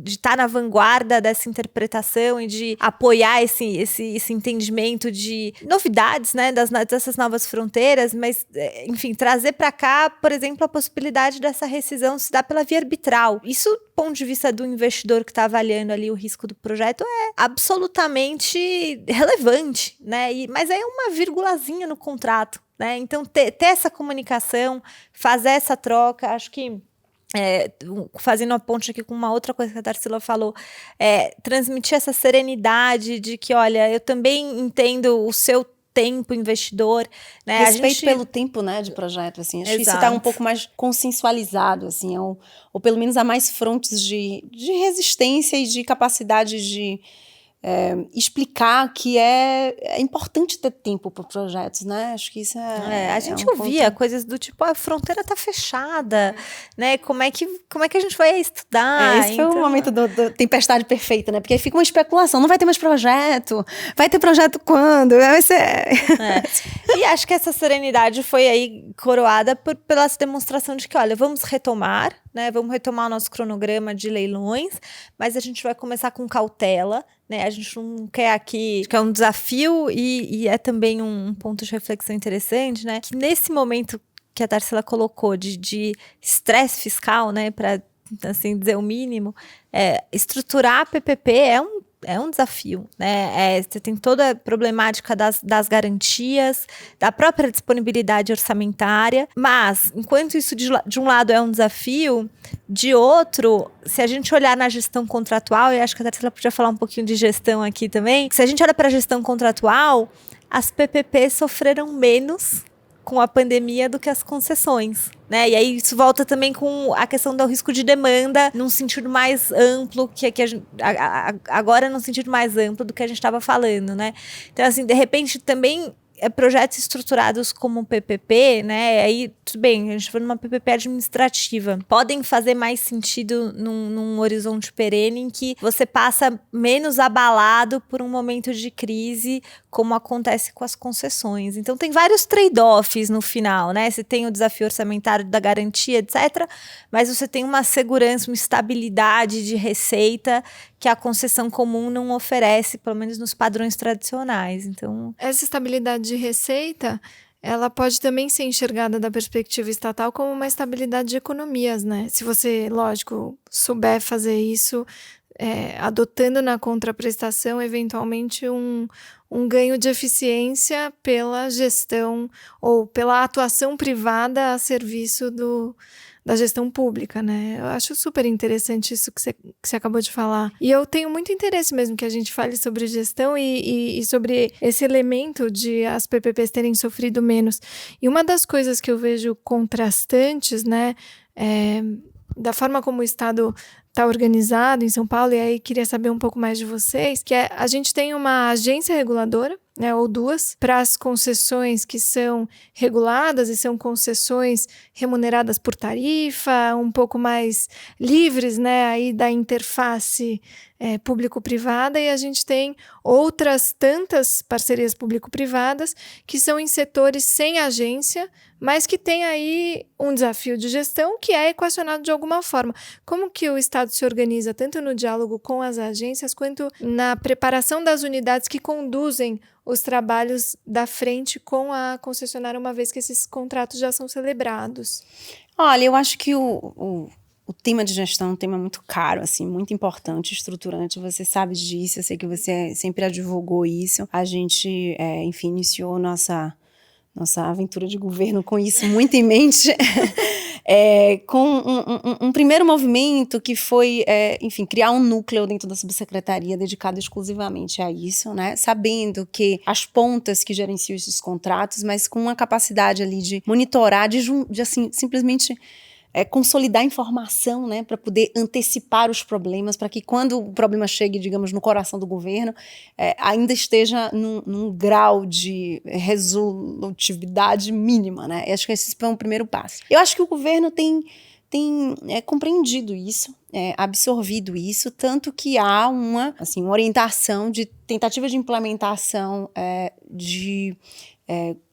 estar na vanguarda dessa interpretação e de apoiar esse entendimento de novidades, né, dessas novas fronteiras, mas, enfim, trazer para cá, por exemplo, a possibilidade dessa rescisão se dar pela via arbitral. Isso, do ponto de vista do investidor que está avaliando ali o risco do projeto, é absolutamente relevante, né, mas é uma virgulazinha no contrato, né, então ter essa comunicação, fazer essa troca, acho que fazendo a ponte aqui com uma outra coisa que a Tarsila falou, transmitir essa serenidade de que, olha, eu também entendo o seu tempo investidor, né? Respeito pelo tempo, né, de projeto, assim, acho que isso está um pouco mais consensualizado, assim, ou pelo menos há mais frontes de resistência e de capacidade de explicar que é importante ter tempo para projetos, né? Acho que isso a gente ouvia coisas do tipo, a fronteira tá fechada, né? Como é que a gente vai estudar? Esse foi o momento do tempestade perfeita, né? Porque aí fica uma especulação, não vai ter mais projeto, vai ter projeto quando? Vai ser... E acho que essa serenidade foi aí coroada pela demonstração de que, olha, vamos retomar, né? Vamos retomar o nosso cronograma de leilões, mas a gente vai começar com cautela, né? A gente não quer aqui, que é um desafio e é também um ponto de reflexão interessante, né? Que nesse momento que a Tarsila colocou de estresse fiscal, né? Para assim dizer o mínimo, estruturar a PPP é um desafio, né? Você tem toda a problemática das garantias, da própria disponibilidade orçamentária, mas, enquanto isso de um lado é um desafio, de outro, se a gente olhar na gestão contratual, e acho que a Tarsila podia falar um pouquinho de gestão aqui também, se a gente olha para a gestão contratual, as PPPs sofreram menos com a pandemia do que as concessões, né? E aí isso volta também com a questão do risco de demanda num sentido mais amplo, agora num sentido mais amplo do que a gente estava falando, né? Então, assim, de repente também projetos estruturados como PPP, né? Aí, tudo bem, a gente foi numa PPP administrativa. Podem fazer mais sentido num horizonte perene em que você passa menos abalado por um momento de crise, como acontece com as concessões. Então, tem vários trade-offs no final, né? Você tem o desafio orçamentário da garantia, etc., mas você tem uma segurança, uma estabilidade de receita que a concessão comum não oferece, pelo menos nos padrões tradicionais. Então, essa estabilidade de receita, ela pode também ser enxergada da perspectiva estatal como uma estabilidade de economias, né? Se você, lógico, souber fazer isso, adotando na contraprestação, eventualmente, um ganho de eficiência pela gestão ou pela atuação privada a serviço da gestão pública, né? Eu acho super interessante isso que você acabou de falar. E eu tenho muito interesse mesmo que a gente fale sobre gestão e sobre esse elemento de as PPPs terem sofrido menos. E uma das coisas que eu vejo contrastantes, né, da forma como o Estado está organizado em São Paulo, e aí queria saber um pouco mais de vocês, que a gente tem uma agência reguladora, né, ou duas, para as concessões que são reguladas e são concessões remuneradas por tarifa, um pouco mais livres, né, aí da interface público-privada, e a gente tem outras tantas parcerias público-privadas que são em setores sem agência, mas que tem aí um desafio de gestão que é equacionado de alguma forma. Como que o Estado se organiza tanto no diálogo com as agências quanto na preparação das unidades que conduzem os trabalhos da frente com a concessionária, uma vez que esses contratos já são celebrados? Olha, eu acho que o tema de gestão é um tema muito caro, assim, muito importante, estruturante. Você sabe disso, eu sei que você sempre advogou isso. A gente, enfim, iniciou nossa aventura de governo com isso muito em mente, com um primeiro movimento que foi, enfim, criar um núcleo dentro da subsecretaria dedicado exclusivamente a isso, né? Sabendo que as pontas que gerenciam esses contratos, mas com uma capacidade ali de monitorar, de assim, simplesmente consolidar informação, né, para poder antecipar os problemas, para que quando o problema chegue, digamos, no coração do governo, ainda esteja num grau de resolutividade mínima, né? Eu acho que esse foi um primeiro passo. Eu acho que o governo tem compreendido isso, absorvido isso, tanto que há uma orientação de tentativa de implementação de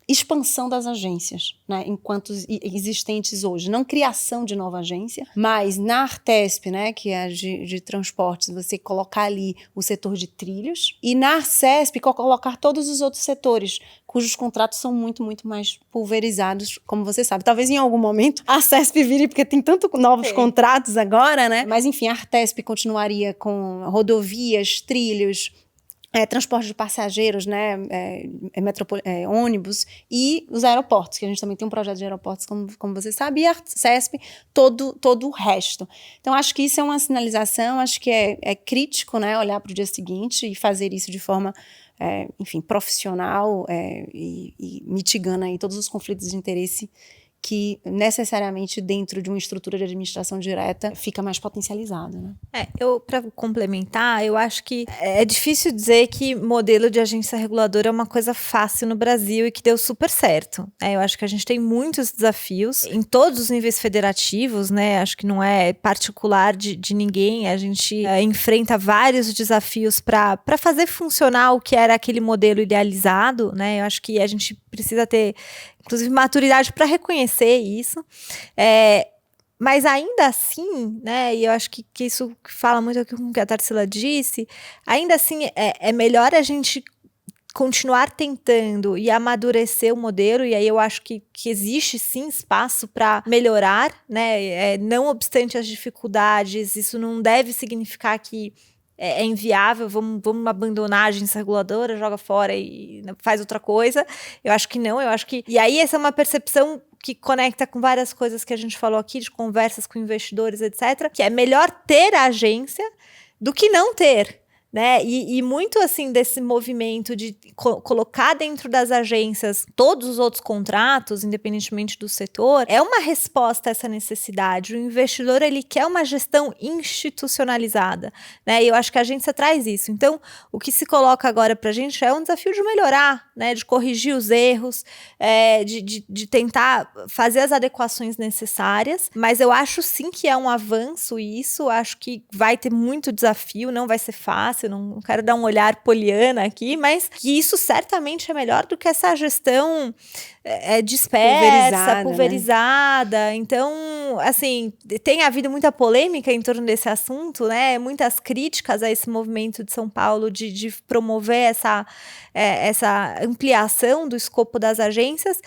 expansão das agências, né, enquanto existentes hoje. Não criação de nova agência, mas na Artesp, né, que é de transportes, você colocar ali o setor de trilhos, e na Arcesp colocar todos os outros setores, cujos contratos são muito, muito mais pulverizados, como você sabe. Talvez em algum momento a Arcesp vire, porque tem tantos novos contratos agora, né? Mas enfim, a Artesp continuaria com rodovias, trilhos, transporte de passageiros, né, ônibus, e os aeroportos, que a gente também tem um projeto de aeroportos, como você sabe, e a CESP, todo o resto. Então, acho que isso é uma sinalização, acho que é crítico, né, olhar para o dia seguinte e fazer isso de forma, enfim, profissional, e mitigando aí todos os conflitos de interesse que necessariamente dentro de uma estrutura de administração direta fica mais potencializado, né? Para complementar, eu acho que é difícil dizer que modelo de agência reguladora é uma coisa fácil no Brasil e que deu super certo. Eu acho que a gente tem muitos desafios em todos os níveis federativos, né? Acho que não é particular de ninguém. A gente enfrenta vários desafios para fazer funcionar o que era aquele modelo idealizado, né? Eu acho que a gente precisa ter, inclusive, maturidade para reconhecer isso. Mas ainda assim, né, e eu acho que isso fala muito com o que a Tarsila disse, ainda assim é melhor a gente continuar tentando e amadurecer o modelo, e aí eu acho que existe sim espaço para melhorar, né? Não obstante as dificuldades, isso não deve significar que é inviável, vamos abandonar a agência reguladora, joga fora e faz outra coisa. Eu acho que não, eu acho que... E aí essa é uma percepção que conecta com várias coisas que a gente falou aqui, de conversas com investidores, etc., que é melhor ter a agência do que não ter. Né? E muito assim desse movimento de colocar dentro das agências todos os outros contratos, independentemente do setor, é uma resposta a essa necessidade. O investidor, ele quer uma gestão institucionalizada, né? E eu acho que a agência traz isso. Então, o que se coloca agora para a gente é um desafio de melhorar, né? De corrigir os erros, de tentar fazer as adequações necessárias, mas eu acho sim que é um avanço isso, acho que vai ter muito desafio, não vai ser fácil. Eu não quero dar um olhar poliana aqui, mas que isso certamente é melhor do que essa gestão dispersa, pulverizada. Né? Então, assim, tem havido muita polêmica em torno desse assunto, né? Muitas críticas a esse movimento de São Paulo de promover essa ampliação do escopo das agências.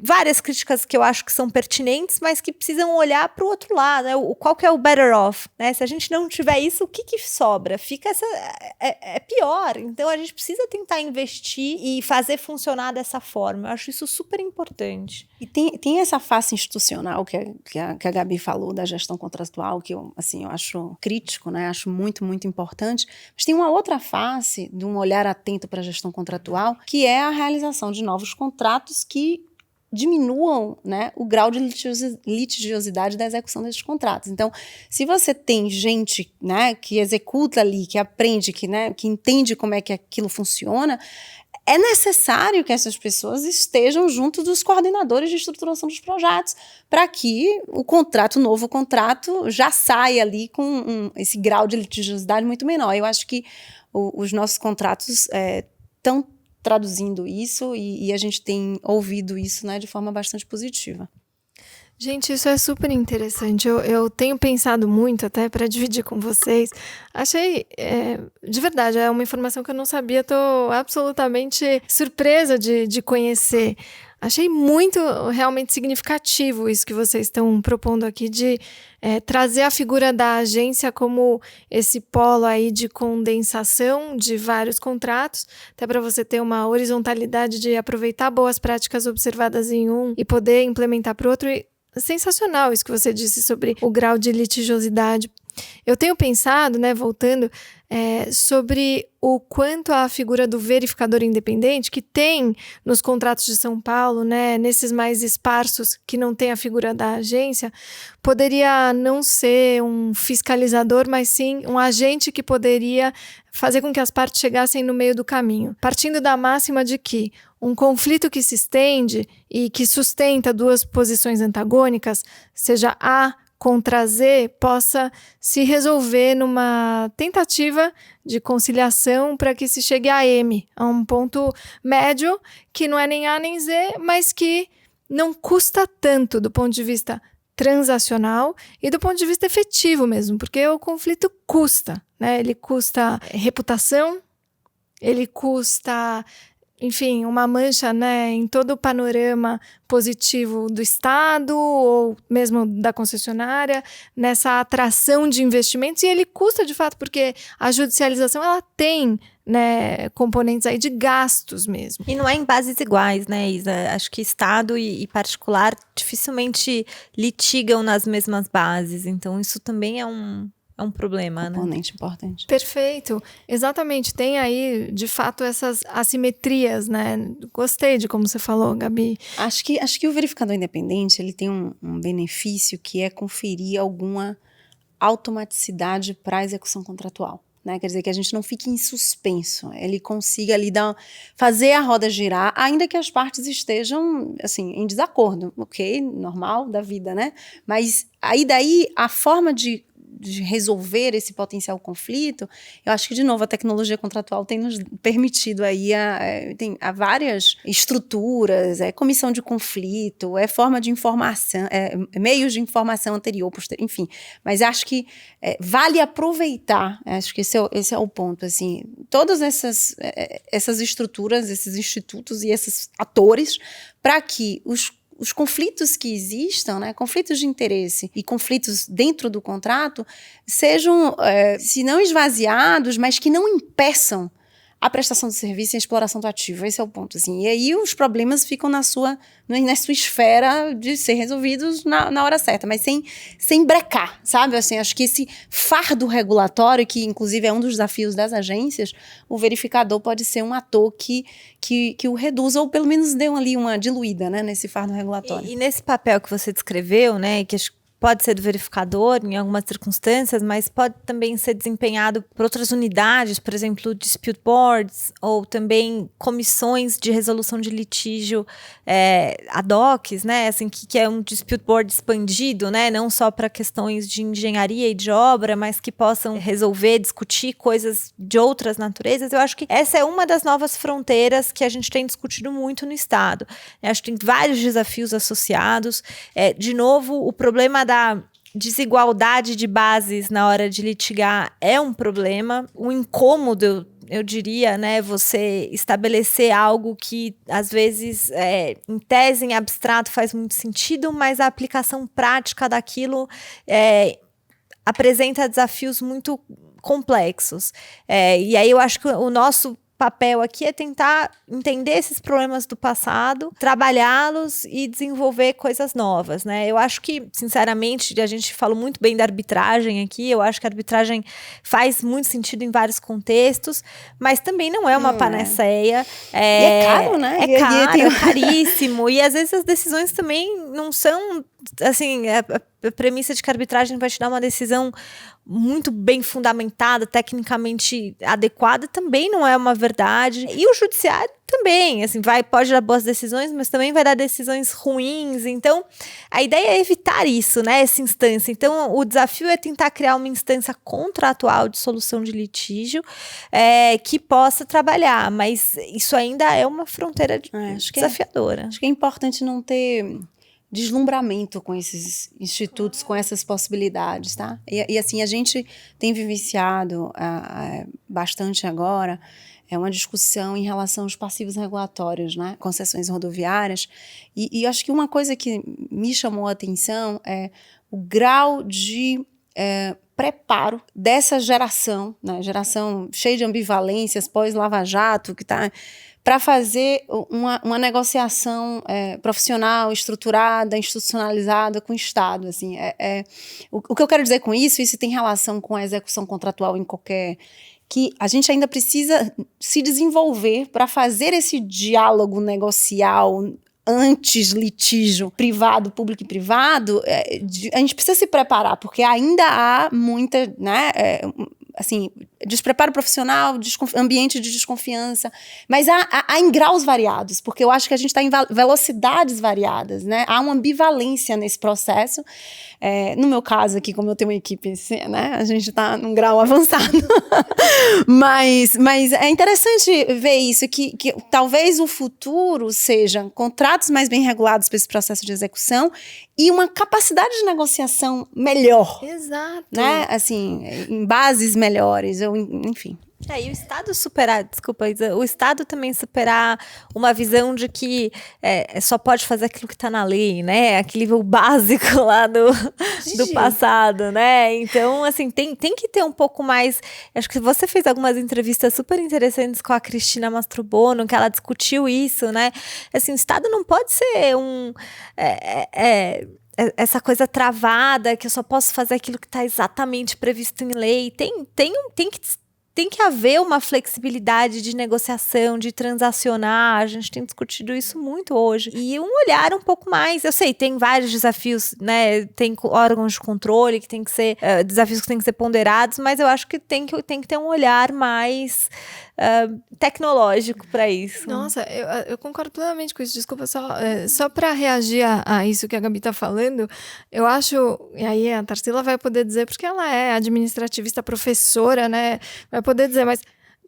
Várias críticas que eu acho que são pertinentes, mas que precisam olhar para o outro lado, né? Qual que é o better off, né? Se a gente não tiver isso, o que sobra? Fica pior. Então, a gente precisa tentar investir e fazer funcionar dessa forma. Eu acho isso super importante. E tem essa face institucional que a Gabi falou, da gestão contratual, que eu acho crítico, né? Acho muito, muito importante. Mas tem uma outra face de um olhar atento para a gestão contratual, que é a realização de novos contratos que diminuam, né, o grau de litigiosidade da execução desses contratos. Então, se você tem gente, né, que executa ali, que aprende, que entende como é que aquilo funciona, é necessário que essas pessoas estejam junto dos coordenadores de estruturação dos projetos, para que o novo contrato já saia ali com esse grau de litigiosidade muito menor. Eu acho que os nossos contratos estão traduzindo isso e a gente tem ouvido isso, né, de forma bastante positiva. Gente, isso é super interessante. Eu tenho pensado muito até para dividir com vocês. Achei, de verdade, é uma informação que eu não sabia. Estou absolutamente surpresa de conhecer. Achei muito realmente significativo isso que vocês estão propondo aqui de trazer a figura da agência como esse polo aí de condensação de vários contratos, até para você ter uma horizontalidade de aproveitar boas práticas observadas em um e poder implementar para o outro. E sensacional isso que você disse sobre o grau de litigiosidade. Eu tenho pensado, né, voltando, sobre o quanto a figura do verificador independente, que tem nos contratos de São Paulo, né, nesses mais esparsos, que não tem a figura da agência, poderia não ser um fiscalizador, mas sim um agente que poderia fazer com que as partes chegassem no meio do caminho, partindo da máxima de que um conflito que se estende e que sustenta duas posições antagônicas, seja A contra Z, possa se resolver numa tentativa de conciliação para que se chegue a M, a um ponto médio que não é nem A nem Z, mas que não custa tanto do ponto de vista transacional e do ponto de vista efetivo mesmo, porque o conflito custa, né? Ele custa reputação, ele custa, enfim, uma mancha, né, em todo o panorama positivo do Estado ou mesmo da concessionária, nessa atração de investimentos, e ele custa de fato porque a judicialização ela tem, né, componentes aí de gastos mesmo. E não é em bases iguais, né, Isa? Acho que Estado e particular dificilmente litigam nas mesmas bases, então isso também é um problema, né? Componente importante. Perfeito. Exatamente. Tem aí, de fato, essas assimetrias, né? Gostei de como você falou, Gabi. Acho que o verificador independente, ele tem um benefício que é conferir alguma automaticidade para a execução contratual. Né? Quer dizer, que a gente não fique em suspenso, ele consiga ali fazer a roda girar, ainda que as partes estejam, assim, em desacordo, ok? Normal da vida, né? Mas aí daí a forma de de resolver esse potencial conflito, eu acho que, de novo, a tecnologia contratual tem nos permitido aí tem várias estruturas, comissão de conflito, forma de informação, meios de informação anterior, posterior, enfim. Mas acho que vale aproveitar, acho que esse é o ponto, assim, todas essas estruturas, esses institutos e esses atores, para que os conflitos que existam, né, conflitos de interesse e conflitos dentro do contrato, sejam, se não esvaziados, mas que não impeçam a prestação de serviço e a exploração do ativo. Esse é o ponto, assim. E aí os problemas ficam na sua esfera de ser resolvidos na hora certa, mas sem brecar, sabe? Assim, acho que esse fardo regulatório, que inclusive é um dos desafios das agências, o verificador pode ser um ator que o reduza, ou pelo menos dê ali uma diluída, né, nesse fardo regulatório. E nesse papel que você descreveu, né, que pode ser do verificador em algumas circunstâncias, mas pode também ser desempenhado por outras unidades, por exemplo, dispute boards, ou também comissões de resolução de litígio ad hoc, né, assim, que é um dispute board expandido, né, não só para questões de engenharia e de obra, mas que possam resolver, discutir coisas de outras naturezas. Eu acho que essa é uma das novas fronteiras que a gente tem discutido muito no Estado. Eu acho que tem vários desafios associados. De novo, o problema da desigualdade de bases na hora de litigar é um problema. O incômodo, eu diria, né, você estabelecer algo que, às vezes, em tese, em abstrato, faz muito sentido, mas a aplicação prática daquilo apresenta desafios muito complexos. E aí eu acho que o nosso papel aqui é tentar entender esses problemas do passado, trabalhá-los e desenvolver coisas novas, né? Eu acho que, sinceramente, a gente falou muito bem da arbitragem aqui, eu acho que a arbitragem faz muito sentido em vários contextos, mas também não é uma panaceia. E é caro, né? É caro, é caríssimo, e às vezes as decisões também não são, assim, a premissa de que a arbitragem vai te dar uma decisão muito bem fundamentada, tecnicamente adequada, também não é uma verdade. E o judiciário também, assim, pode dar boas decisões, mas também vai dar decisões ruins. Então, a ideia é evitar isso, né, essa instância. Então, o desafio é tentar criar uma instância contratual de solução de litígio que possa trabalhar, mas isso ainda é uma fronteira desafiadora. Acho que é importante não ter deslumbramento com esses institutos, com essas possibilidades, tá? E assim, a gente tem vivenciado bastante agora uma discussão em relação aos passivos regulatórios, né? Concessões rodoviárias, e acho que uma coisa que me chamou a atenção é o grau de preparo dessa geração, né? Geração cheia de ambivalências, pós-Lava Jato, que está para fazer uma negociação profissional, estruturada, institucionalizada com o Estado. Assim, o que eu quero dizer com isso tem relação com a execução contratual em qualquer... que a gente ainda precisa se desenvolver para fazer esse diálogo negocial antes litígio privado, público e privado. A gente precisa se preparar, porque ainda há muita, né, assim, despreparo profissional, ambiente de desconfiança, mas há em graus variados, porque eu acho que a gente está em velocidades variadas, né? Há uma ambivalência nesse processo. No meu caso aqui, como eu tenho uma equipe, né, a gente está num grau avançado. mas é interessante ver isso, que talvez o futuro seja contratos mais bem regulados para esse processo de execução e uma capacidade de negociação melhor. Exato. Né? Assim, em bases melhores, enfim. E o Estado superar, desculpa, Isa, o Estado também superar uma visão de que só pode fazer aquilo que está na lei, né? Aquele nível básico lá do passado, né? Então, assim, tem que ter um pouco mais... Acho que você fez algumas entrevistas super interessantes com a Cristina Mastrobono, que ela discutiu isso, né? Assim, o Estado não pode ser essa coisa travada, que eu só posso fazer aquilo que está exatamente previsto em lei. Tem que tem que haver uma flexibilidade de negociação, de transacionar. A gente tem discutido isso muito hoje. E um olhar um pouco mais. Eu sei, tem vários desafios, né? Tem órgãos de controle que tem que ser desafios que têm que ser ponderados, mas eu acho que tem que ter um olhar mais tecnológico para isso. Nossa, eu concordo plenamente com isso. Desculpa, só para reagir a isso que a Gabi tá falando, eu acho, e aí a Tarsila vai poder dizer, porque ela é administrativista, professora, né? Vai poder dizer, mas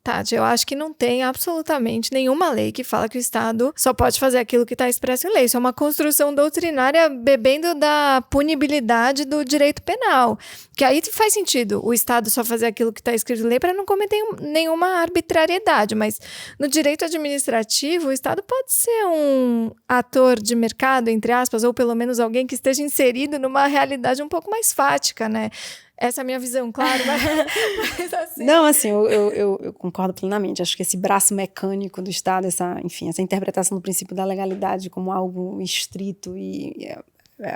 Tati, eu acho que não tem absolutamente nenhuma lei que fala que o Estado só pode fazer aquilo que está expresso em lei. Isso é uma construção doutrinária bebendo da punibilidade do direito penal. Que aí faz sentido o Estado só fazer aquilo que está escrito em lei para não cometer nenhuma arbitrariedade. Mas no direito administrativo, o Estado pode ser um ator de mercado, entre aspas, ou pelo menos alguém que esteja inserido numa realidade um pouco mais fática, né? Essa é a minha visão, claro, mas assim... Não, assim, eu concordo plenamente. Acho que esse braço mecânico do Estado, essa interpretação do princípio da legalidade como algo estrito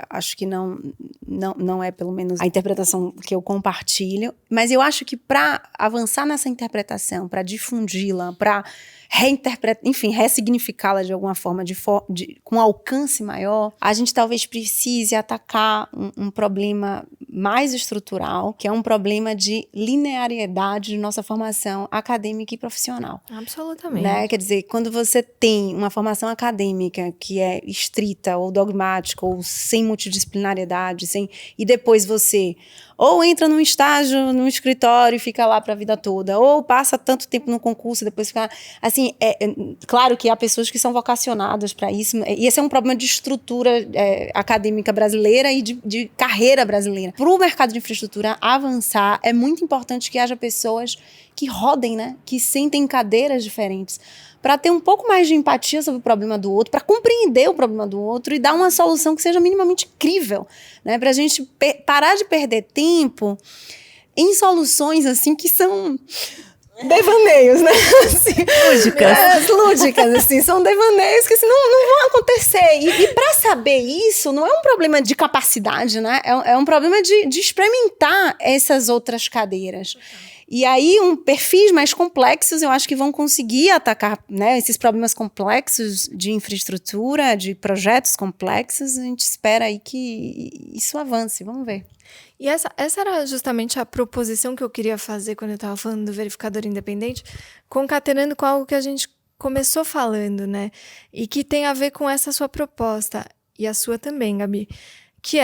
acho que não é, pelo menos, a interpretação que eu compartilho. Mas eu acho que para avançar nessa interpretação, para difundi-la, para ressignificá-la de alguma forma, com alcance maior, a gente talvez precise atacar um problema mais estrutural, que é um problema de linearidade de nossa formação acadêmica e profissional. Absolutamente. Né? Quer dizer, quando você tem uma formação acadêmica que é estrita ou dogmática ou sem multidisciplinariedade, e depois você ou entra num estágio, num escritório e fica lá para a vida toda, ou passa tanto tempo no concurso e depois fica... Assim, claro que há pessoas que são vocacionadas para isso, e esse é um problema de estrutura acadêmica brasileira e de carreira brasileira. Para o mercado de infraestrutura avançar, é muito importante que haja pessoas que rodem, né? Que sentem cadeiras diferentes, para ter um pouco mais de empatia sobre o problema do outro, para compreender o problema do outro e dar uma solução que seja minimamente crível, né? Para a gente parar de perder tempo em soluções assim que são devaneios, né? Assim, lúdicas, assim, são devaneios que assim, não vão acontecer. E para saber isso, não é um problema de capacidade, né? É um problema de experimentar essas outras cadeiras. E aí, perfis mais complexos, eu acho que vão conseguir atacar, né, esses problemas complexos de infraestrutura, de projetos complexos. A gente espera aí que isso avance, vamos ver. E essa era justamente a proposição que eu queria fazer quando eu estava falando do verificador independente, concatenando com algo que a gente começou falando, né? E que tem a ver com essa sua proposta, e a sua também, Gabi, que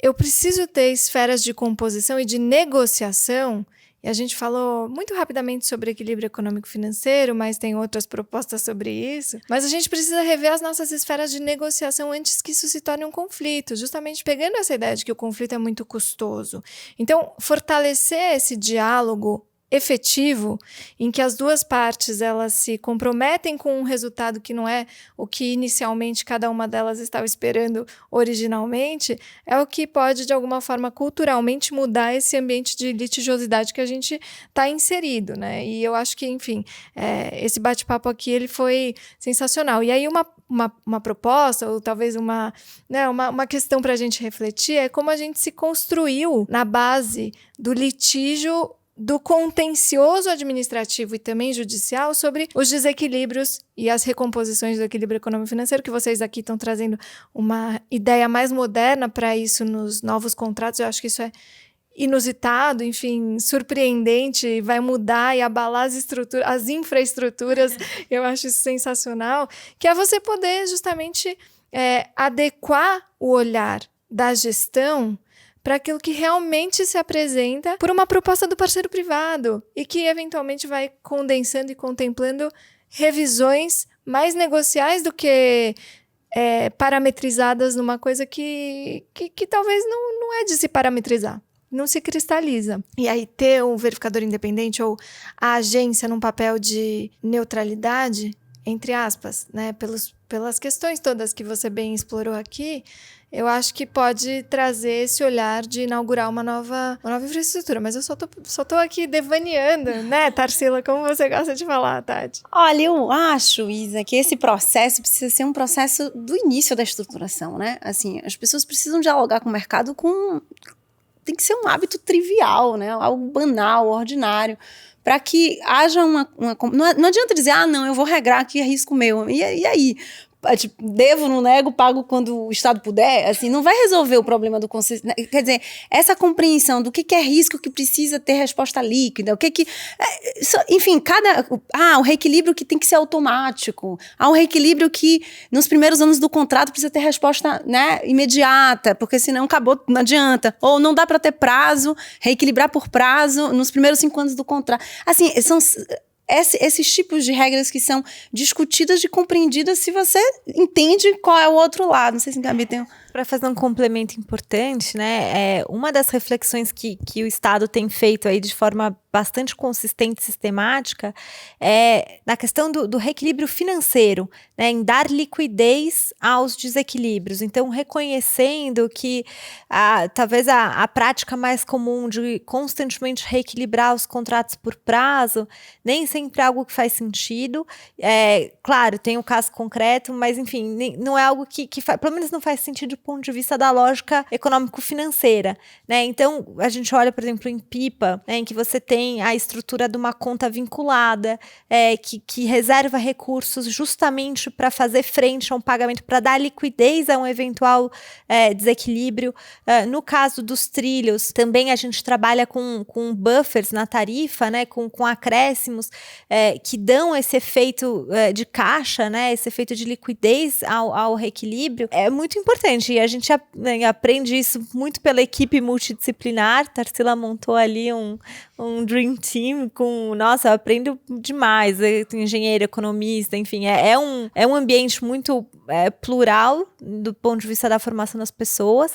eu preciso ter esferas de composição e de negociação, e a gente falou muito rapidamente sobre equilíbrio econômico-financeiro, mas tem outras propostas sobre isso, mas a gente precisa rever as nossas esferas de negociação antes que isso se torne um conflito, justamente pegando essa ideia de que o conflito é muito custoso. Então, fortalecer esse diálogo efetivo, em que as duas partes elas se comprometem com um resultado que não é o que inicialmente cada uma delas estava esperando originalmente, é o que pode, de alguma forma, culturalmente mudar esse ambiente de litigiosidade que a gente está inserido, né? E eu acho que, enfim, esse bate-papo aqui ele foi sensacional. E aí uma proposta, ou talvez uma questão para a gente refletir, é como a gente se construiu na base do litígio, do contencioso administrativo e também judicial sobre os desequilíbrios e as recomposições do equilíbrio econômico-financeiro, que vocês aqui estão trazendo uma ideia mais moderna para isso nos novos contratos. Eu acho que isso é inusitado, enfim, surpreendente, vai mudar e abalar as infraestruturas. Eu acho isso sensacional, que é você poder justamente adequar o olhar da gestão para aquilo que realmente se apresenta por uma proposta do parceiro privado e que eventualmente vai condensando e contemplando revisões mais negociais do que parametrizadas numa coisa que talvez não é de se parametrizar, não se cristaliza. E aí ter um verificador independente ou a agência num papel de neutralidade, entre aspas, né, pelas questões todas que você bem explorou aqui, eu acho que pode trazer esse olhar de inaugurar uma nova infraestrutura. Mas eu só tô aqui devaneando, né, Tarsila? Como você gosta de falar, Tati? Olha, eu acho, Isa, que esse processo precisa ser um processo do início da estruturação, né? Assim, as pessoas precisam dialogar com o mercado com tem que ser um hábito trivial, né? Algo banal, ordinário, para que haja não adianta dizer, não, eu vou regrar aqui, é risco meu. E aí? Tipo, devo, não nego, pago quando o Estado puder, assim, não vai resolver o problema do conceito. Quer dizer, essa compreensão do que é risco que precisa ter resposta líquida, enfim, o reequilíbrio que tem que ser automático, há um reequilíbrio que nos primeiros anos do contrato precisa ter resposta, né, imediata, porque senão acabou, não adianta, ou não dá para ter prazo, reequilibrar por prazo nos primeiros 5 anos do contrato. Assim, são esses tipos de regras que são discutidas e compreendidas se você entende qual é o outro lado. Não sei se a Gabi tem... Para fazer um complemento importante, né, uma das reflexões que o Estado tem feito aí de forma bastante consistente e sistemática é na questão do reequilíbrio financeiro, né, em dar liquidez aos desequilíbrios. Então, reconhecendo que talvez a prática mais comum de constantemente reequilibrar os contratos por prazo nem sempre é algo que faz sentido. Claro, tem o caso concreto, mas enfim, não é algo que pelo menos não faz sentido do ponto de vista da lógica econômico-financeira, né? Então, a gente olha, por exemplo, em PIPA, né, em que você tem a estrutura de uma conta vinculada, que reserva recursos justamente para fazer frente a um pagamento, para dar liquidez a um eventual desequilíbrio. No caso dos trilhos, também a gente trabalha com buffers na tarifa, né, com acréscimos que dão esse efeito de caixa, né, esse efeito de liquidez ao reequilíbrio. É muito importante. E a gente aprende isso muito pela equipe multidisciplinar. Tarsila montou ali um Dream Team eu aprendo demais. Engenheiro, economista, enfim. É um ambiente muito plural do ponto de vista da formação das pessoas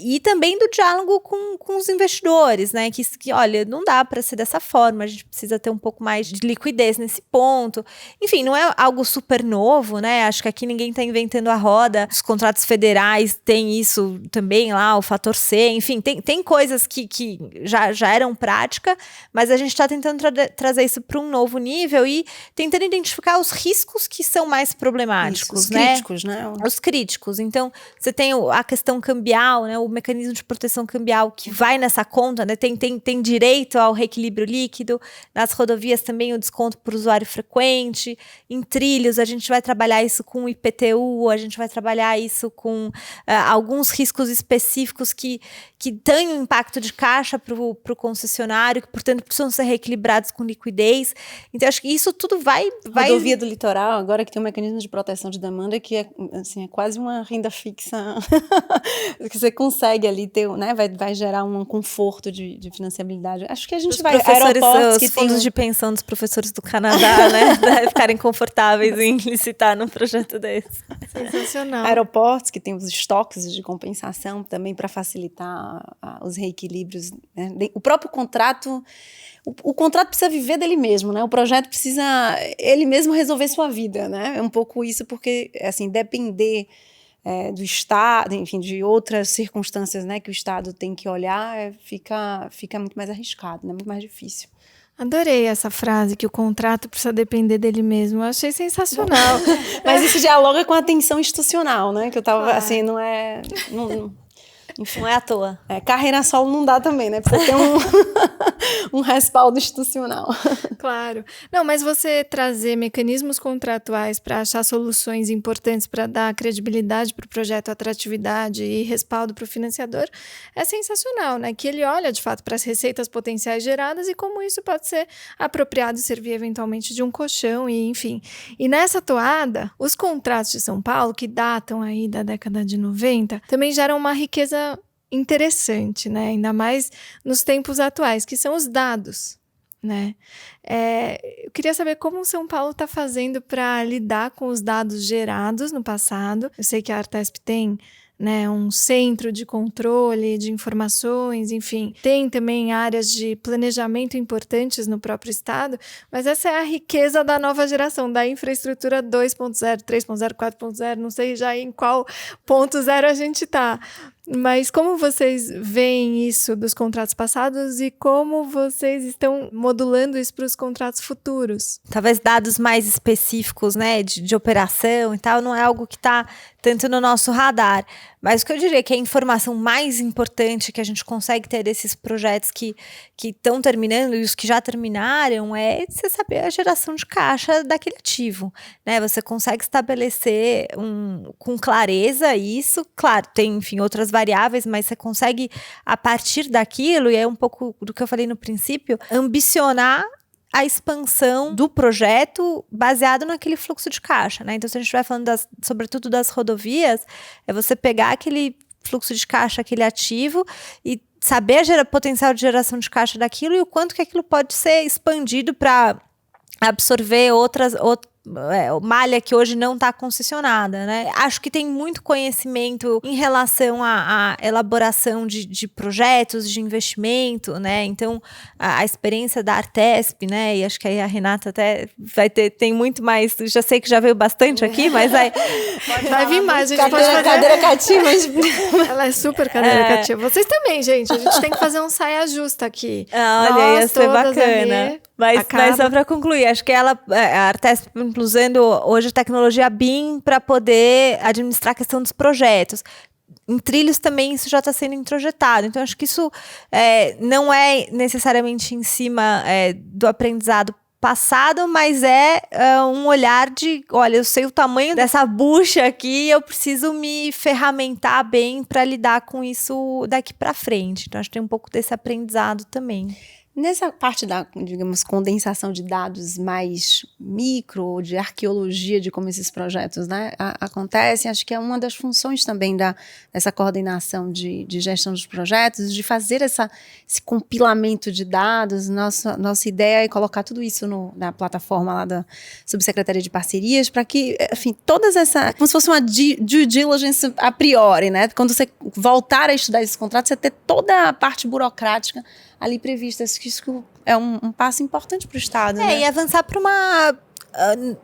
e também do diálogo com os investidores, né? Que olha, não dá para ser dessa forma, a gente precisa ter um pouco mais de liquidez nesse ponto. Enfim, não é algo super novo, né? Acho que aqui ninguém está inventando a roda. Os contratos federais têm isso também lá, o fator C, enfim, tem coisas que já eram prática, mas a gente está tentando trazer isso para um novo nível e tentando identificar os riscos que são mais problemáticos, os críticos, né? Os críticos. Então, você tem a questão cambial, né? O mecanismo de proteção cambial que vai nessa conta, né? Tem direito ao reequilíbrio líquido, nas rodovias também o desconto por usuário frequente, em trilhos a gente vai trabalhar isso com o IPTU, a gente vai trabalhar isso com alguns riscos específicos que têm um impacto de caixa para o concessionário, que, portanto, precisam ser reequilibrados com liquidez. Então, acho que isso tudo vai... Rodovia do litoral, agora que tem um mecanismo de proteção de demanda que é quase uma renda fixa que você consegue ali ter, né? Vai gerar um conforto de financiabilidade. Acho que a gente vai... Aeroportos que fundos de pensão dos professores do Canadá, né? Ficarem confortáveis em licitar num projeto desse. Sensacional. Aeroportos que tem os estoques de compensação também para facilitar os reequilíbrios, né? O próprio contrato, o contrato precisa viver dele mesmo, né? O projeto precisa ele mesmo resolver sua vida, né? É um pouco isso, porque assim, depender do Estado, enfim, de outras circunstâncias, né, que o Estado tem que olhar, fica muito mais arriscado, né? Muito mais difícil. Adorei essa frase, que o contrato precisa depender dele mesmo. Eu achei sensacional. Mas isso dialoga com a atenção institucional, né? Que eu tava, assim, não é... Enfim, não é à toa. Carreira solo não dá também, né? Precisa ter um respaldo institucional. Claro. Não, mas você trazer mecanismos contratuais para achar soluções importantes para dar credibilidade para o projeto, atratividade e respaldo para o financiador é sensacional, né? Que ele olha, de fato, para as receitas potenciais geradas e como isso pode ser apropriado e servir eventualmente de um colchão e, enfim. E nessa toada, os contratos de São Paulo, que datam aí da década de 90, também geram uma riqueza interessante, né? Ainda mais nos tempos atuais, que são os dados, né? Eu queria saber como o São Paulo está fazendo para lidar com os dados gerados no passado. Eu sei que a Artesp tem, né, um centro de controle de informações, enfim, tem também áreas de planejamento importantes no próprio estado, mas essa é a riqueza da nova geração, da infraestrutura 2.0, 3.0, 4.0, não sei já em qual ponto zero a gente está, Mas como vocês veem isso dos contratos passados e como vocês estão modulando isso para os contratos futuros? Talvez dados mais específicos, né, de operação e tal, não é algo que está tanto no nosso radar. Mas o que eu diria que a informação mais importante que a gente consegue ter desses projetos que estão terminando e os que já terminaram é você saber a geração de caixa daquele ativo, né? Você consegue estabelecer com clareza isso. Claro, tem, enfim, outras variáveis, mas você consegue, a partir daquilo, e é um pouco do que eu falei no princípio, ambicionar a expansão do projeto baseado naquele fluxo de caixa, né? Então, se a gente estiver falando sobretudo das rodovias, é você pegar aquele fluxo de caixa, aquele ativo, e saber o potencial de geração de caixa daquilo e o quanto que aquilo pode ser expandido para absorver outras malha que hoje não está concessionada, né? Acho que tem muito conhecimento em relação à elaboração de projetos de investimento, né? Então, a experiência da Artesp, né? E acho que aí a Renata até tem muito mais, já sei que já veio bastante aqui, mas vai vir mais, a gente pode fazer cadeira cativa. Ela é super cadeira cativa. Vocês também, gente, a gente tem que fazer um saia justa aqui. Olha, ia ser bacana. Mas só para concluir, acho que a Artesp usando hoje a tecnologia BIM para poder administrar a questão dos projetos. Em trilhos também isso já está sendo introjetado. Então, acho que isso não é necessariamente em cima do aprendizado passado, mas é um olhar de, olha, eu sei o tamanho dessa bucha aqui, eu preciso me ferramentar bem para lidar com isso daqui para frente. Então, acho que tem um pouco desse aprendizado também. Nessa parte da, digamos, condensação de dados mais micro, de arqueologia de como esses projetos, né, acontecem, acho que é uma das funções também dessa coordenação de gestão dos projetos, de fazer esse compilamento de dados. Nossa ideia é colocar tudo isso na plataforma lá da Subsecretaria de Parcerias, para que, enfim, todas essa, como se fosse uma due diligence a priori, né? Quando você voltar a estudar esses contratos, você ter toda a parte burocrática ali prevista. Acho que isso é um passo importante para o Estado, né? E avançar para uma...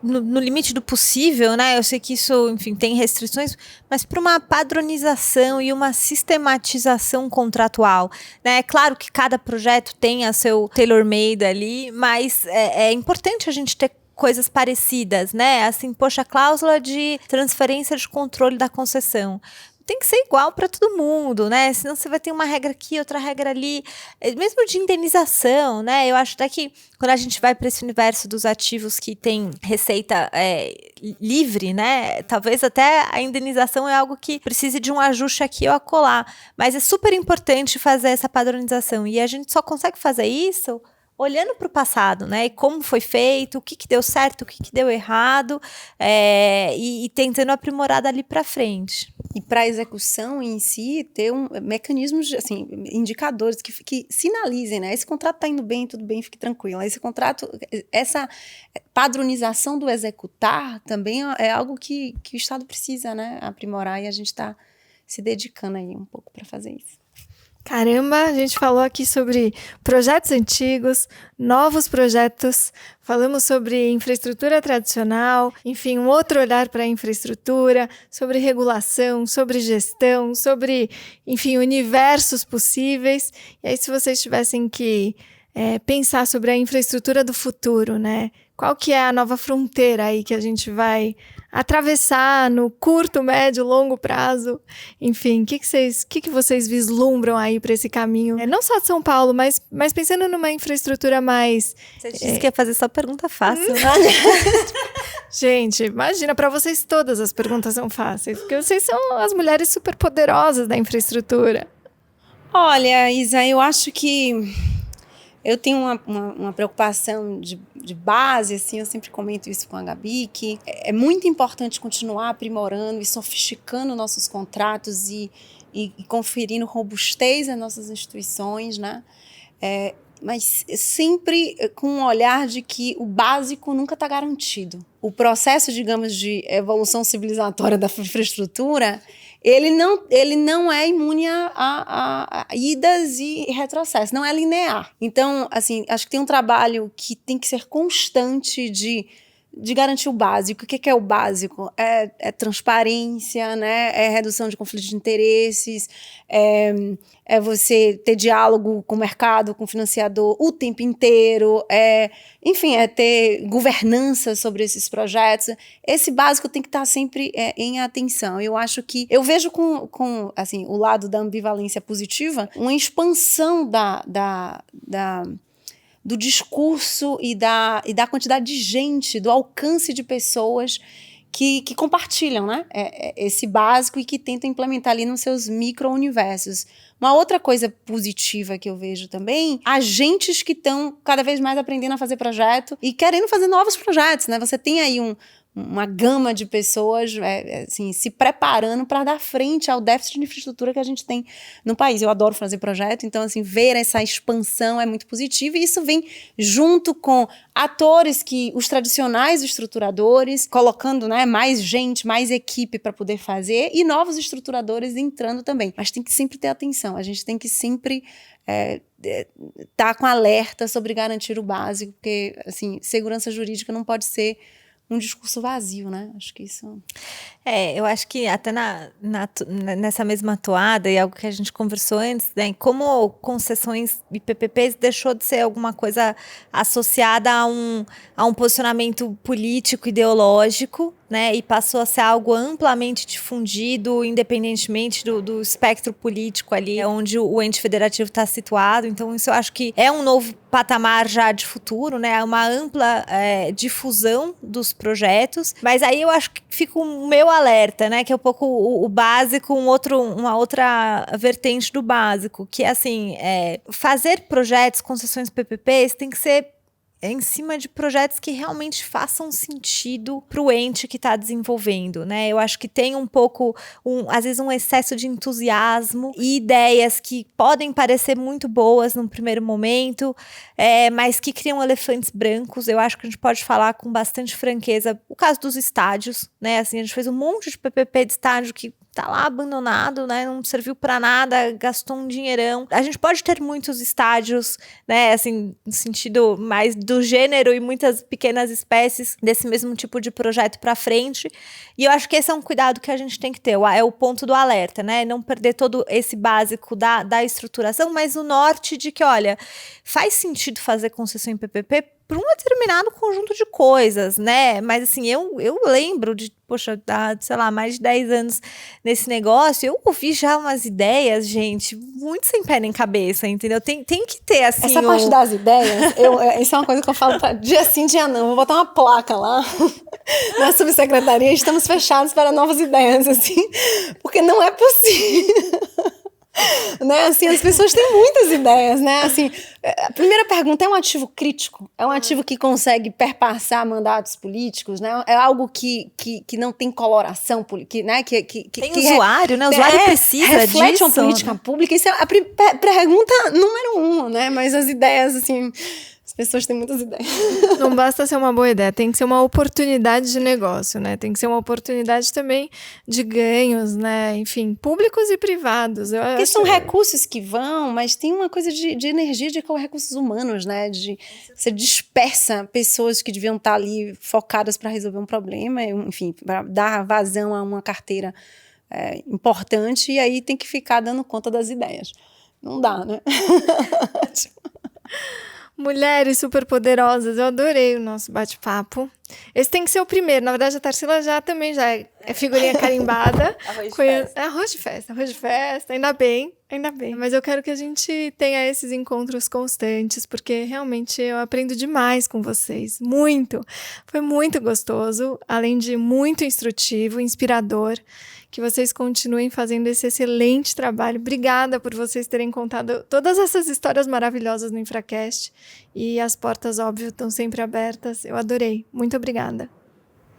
no limite do possível, né? Eu sei que isso, enfim, tem restrições, mas para uma padronização e uma sistematização contratual, né? É claro que cada projeto tem a seu tailor-made ali, mas é importante a gente ter coisas parecidas, né? Assim, poxa, a cláusula de transferência de controle da concessão tem que ser igual para todo mundo, né? Senão você vai ter uma regra aqui, outra regra ali, mesmo de indenização, né? Eu acho até que quando a gente vai para esse universo dos ativos que tem receita livre, né? Talvez até a indenização é algo que precise de um ajuste aqui ou acolá, mas é super importante fazer essa padronização e a gente só consegue fazer isso olhando para o passado, né? E como foi feito, o que deu certo, o que deu errado, e tentando aprimorar dali para frente. E para a execução em si, ter mecanismos, assim, indicadores que sinalizem, né? Esse contrato está indo bem, tudo bem, fique tranquilo. Esse contrato, essa padronização do executar também é algo que o Estado precisa, né? Aprimorar, e a gente está se dedicando aí um pouco para fazer isso. Caramba, a gente falou aqui sobre projetos antigos, novos projetos, falamos sobre infraestrutura tradicional, enfim, um outro olhar para a infraestrutura, sobre regulação, sobre gestão, sobre, enfim, universos possíveis. E aí, se vocês tivessem que pensar sobre a infraestrutura do futuro, né? Qual que é a nova fronteira aí que a gente vai atravessar no curto, médio, longo prazo? Enfim, o que vocês vislumbram aí para esse caminho? Não só de São Paulo, mas pensando numa infraestrutura mais... Você disse que ia fazer só pergunta fácil, né? Gente, imagina, para vocês todas as perguntas são fáceis, porque vocês são as mulheres super poderosas da infraestrutura. Olha, Isa, eu acho que... Eu tenho uma preocupação de base, assim, eu sempre comento isso com a Gabi, que é muito importante continuar aprimorando e sofisticando nossos contratos e conferindo robustez às nossas instituições, né? Mas sempre com um olhar de que o básico nunca está garantido. O processo, digamos, de evolução civilizatória da infraestrutura, ele não é imune a idas e retrocessos, não é linear. Então, assim, acho que tem um trabalho que tem que ser constante de de garantir o básico. O que é o básico? É transparência, né? É redução de conflitos de interesses, é você ter diálogo com o mercado, com o financiador o tempo inteiro, enfim, é ter governança sobre esses projetos. Esse básico tem que estar sempre em atenção. Eu acho que, eu vejo com assim, o lado da ambivalência positiva, uma expansão do discurso e da quantidade de gente, do alcance de pessoas que compartilham, né, esse básico e que tentam implementar ali nos seus micro-universos. Uma outra coisa positiva que eu vejo também, agentes que estão cada vez mais aprendendo a fazer projeto e querendo fazer novos projetos, né? Você tem aí uma gama de pessoas assim, se preparando para dar frente ao déficit de infraestrutura que a gente tem no país. Eu adoro fazer projeto, então assim, ver essa expansão é muito positivo, e isso vem junto com atores os tradicionais estruturadores, colocando, né, mais gente, mais equipe para poder fazer, e novos estruturadores entrando também. Mas tem que sempre ter atenção, a gente tem que sempre tá com alerta sobre garantir o básico, porque assim, segurança jurídica não pode ser um discurso vazio, né? Acho que isso... Eu acho que até nessa mesma toada, e algo que a gente conversou antes, né, como concessões e PPPs deixou de ser alguma coisa associada a um posicionamento político, ideológico, né, e passou a ser algo amplamente difundido, independentemente do espectro político ali, onde o ente federativo está situado. Então, isso eu acho que é um novo patamar já de futuro, né, uma ampla difusão dos projetos. Mas aí eu acho que fica o meu alerta, né, que é um pouco o básico, uma outra vertente do básico, que é assim, fazer projetos, concessões PPPs, tem que ser em cima de projetos que realmente façam sentido para o ente que está desenvolvendo, né? Eu acho que tem um pouco, às vezes, um excesso de entusiasmo e ideias que podem parecer muito boas num primeiro momento, mas que criam elefantes brancos. Eu acho que a gente pode falar com bastante franqueza o caso dos estádios, né? Assim, a gente fez um monte de PPP de estádio que tá lá abandonado, né, não serviu para nada, gastou um dinheirão. A gente pode ter muitos estádios, né, assim, no sentido mais do gênero, e muitas pequenas espécies desse mesmo tipo de projeto para frente, e eu acho que esse é um cuidado que a gente tem que ter, é o ponto do alerta, né, não perder todo esse básico da estruturação, mas o norte de que, olha, faz sentido fazer concessão em PPP para um determinado conjunto de coisas, né? Mas assim, eu lembro de, poxa, sei lá, mais de 10 anos nesse negócio, eu ouvi já umas ideias, gente, muito sem pé nem cabeça, entendeu? Tem que ter, assim... Essa parte das ideias, isso é uma coisa que eu falo dia sim, dia não. Vou botar uma placa lá na subsecretaria, estamos fechados para novas ideias, assim, porque não é possível... Né, assim, as pessoas têm muitas ideias, né, assim, a primeira pergunta, é um ativo crítico? É um ativo que consegue perpassar mandatos políticos, né, é algo que não tem coloração, né, tem usuário, né, o usuário precisa reflete disso, uma política pública, isso é a pergunta número 1, né, mas as ideias, assim... As pessoas têm muitas ideias. Não basta ser uma boa ideia, tem que ser uma oportunidade de negócio, né? Tem que ser uma oportunidade também de ganhos, né? Enfim, públicos e privados. Porque são recursos que vão, mas tem uma coisa de energia de recursos humanos, né? Você dispersa pessoas que deviam estar ali focadas para resolver um problema, enfim, para dar vazão a uma carteira importante, e aí tem que ficar dando conta das ideias. Não dá, né? Mulheres superpoderosas, eu adorei o nosso bate-papo. Esse tem que ser o primeiro. Na verdade, a Tarsila já é figurinha carimbada. Arroz de festa, ainda bem. Mas eu quero que a gente tenha esses encontros constantes, porque realmente eu aprendo demais com vocês. Muito. Foi muito gostoso, além de muito instrutivo, inspirador. Que vocês continuem fazendo esse excelente trabalho. Obrigada por vocês terem contado todas essas histórias maravilhosas no Infracast. E as portas, óbvio, estão sempre abertas. Eu adorei. Muito obrigada.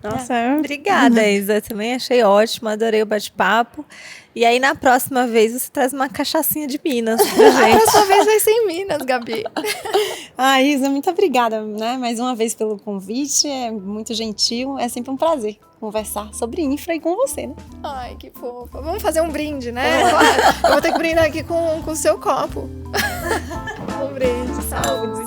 Nossa, obrigada, Isa. Também achei ótimo, adorei o bate-papo. E aí, na próxima vez, você traz uma cachaçinha de Minas pra gente. A próxima vez vai ser em Minas, Gabi. Isa, muito obrigada, né? Mais uma vez pelo convite, é muito gentil, é sempre um prazer conversar sobre infra e com você, né? Ai, que fofa. Vamos fazer um brinde, né? Claro. Eu vou ter que brindar aqui com o seu copo. Um brinde, saúde.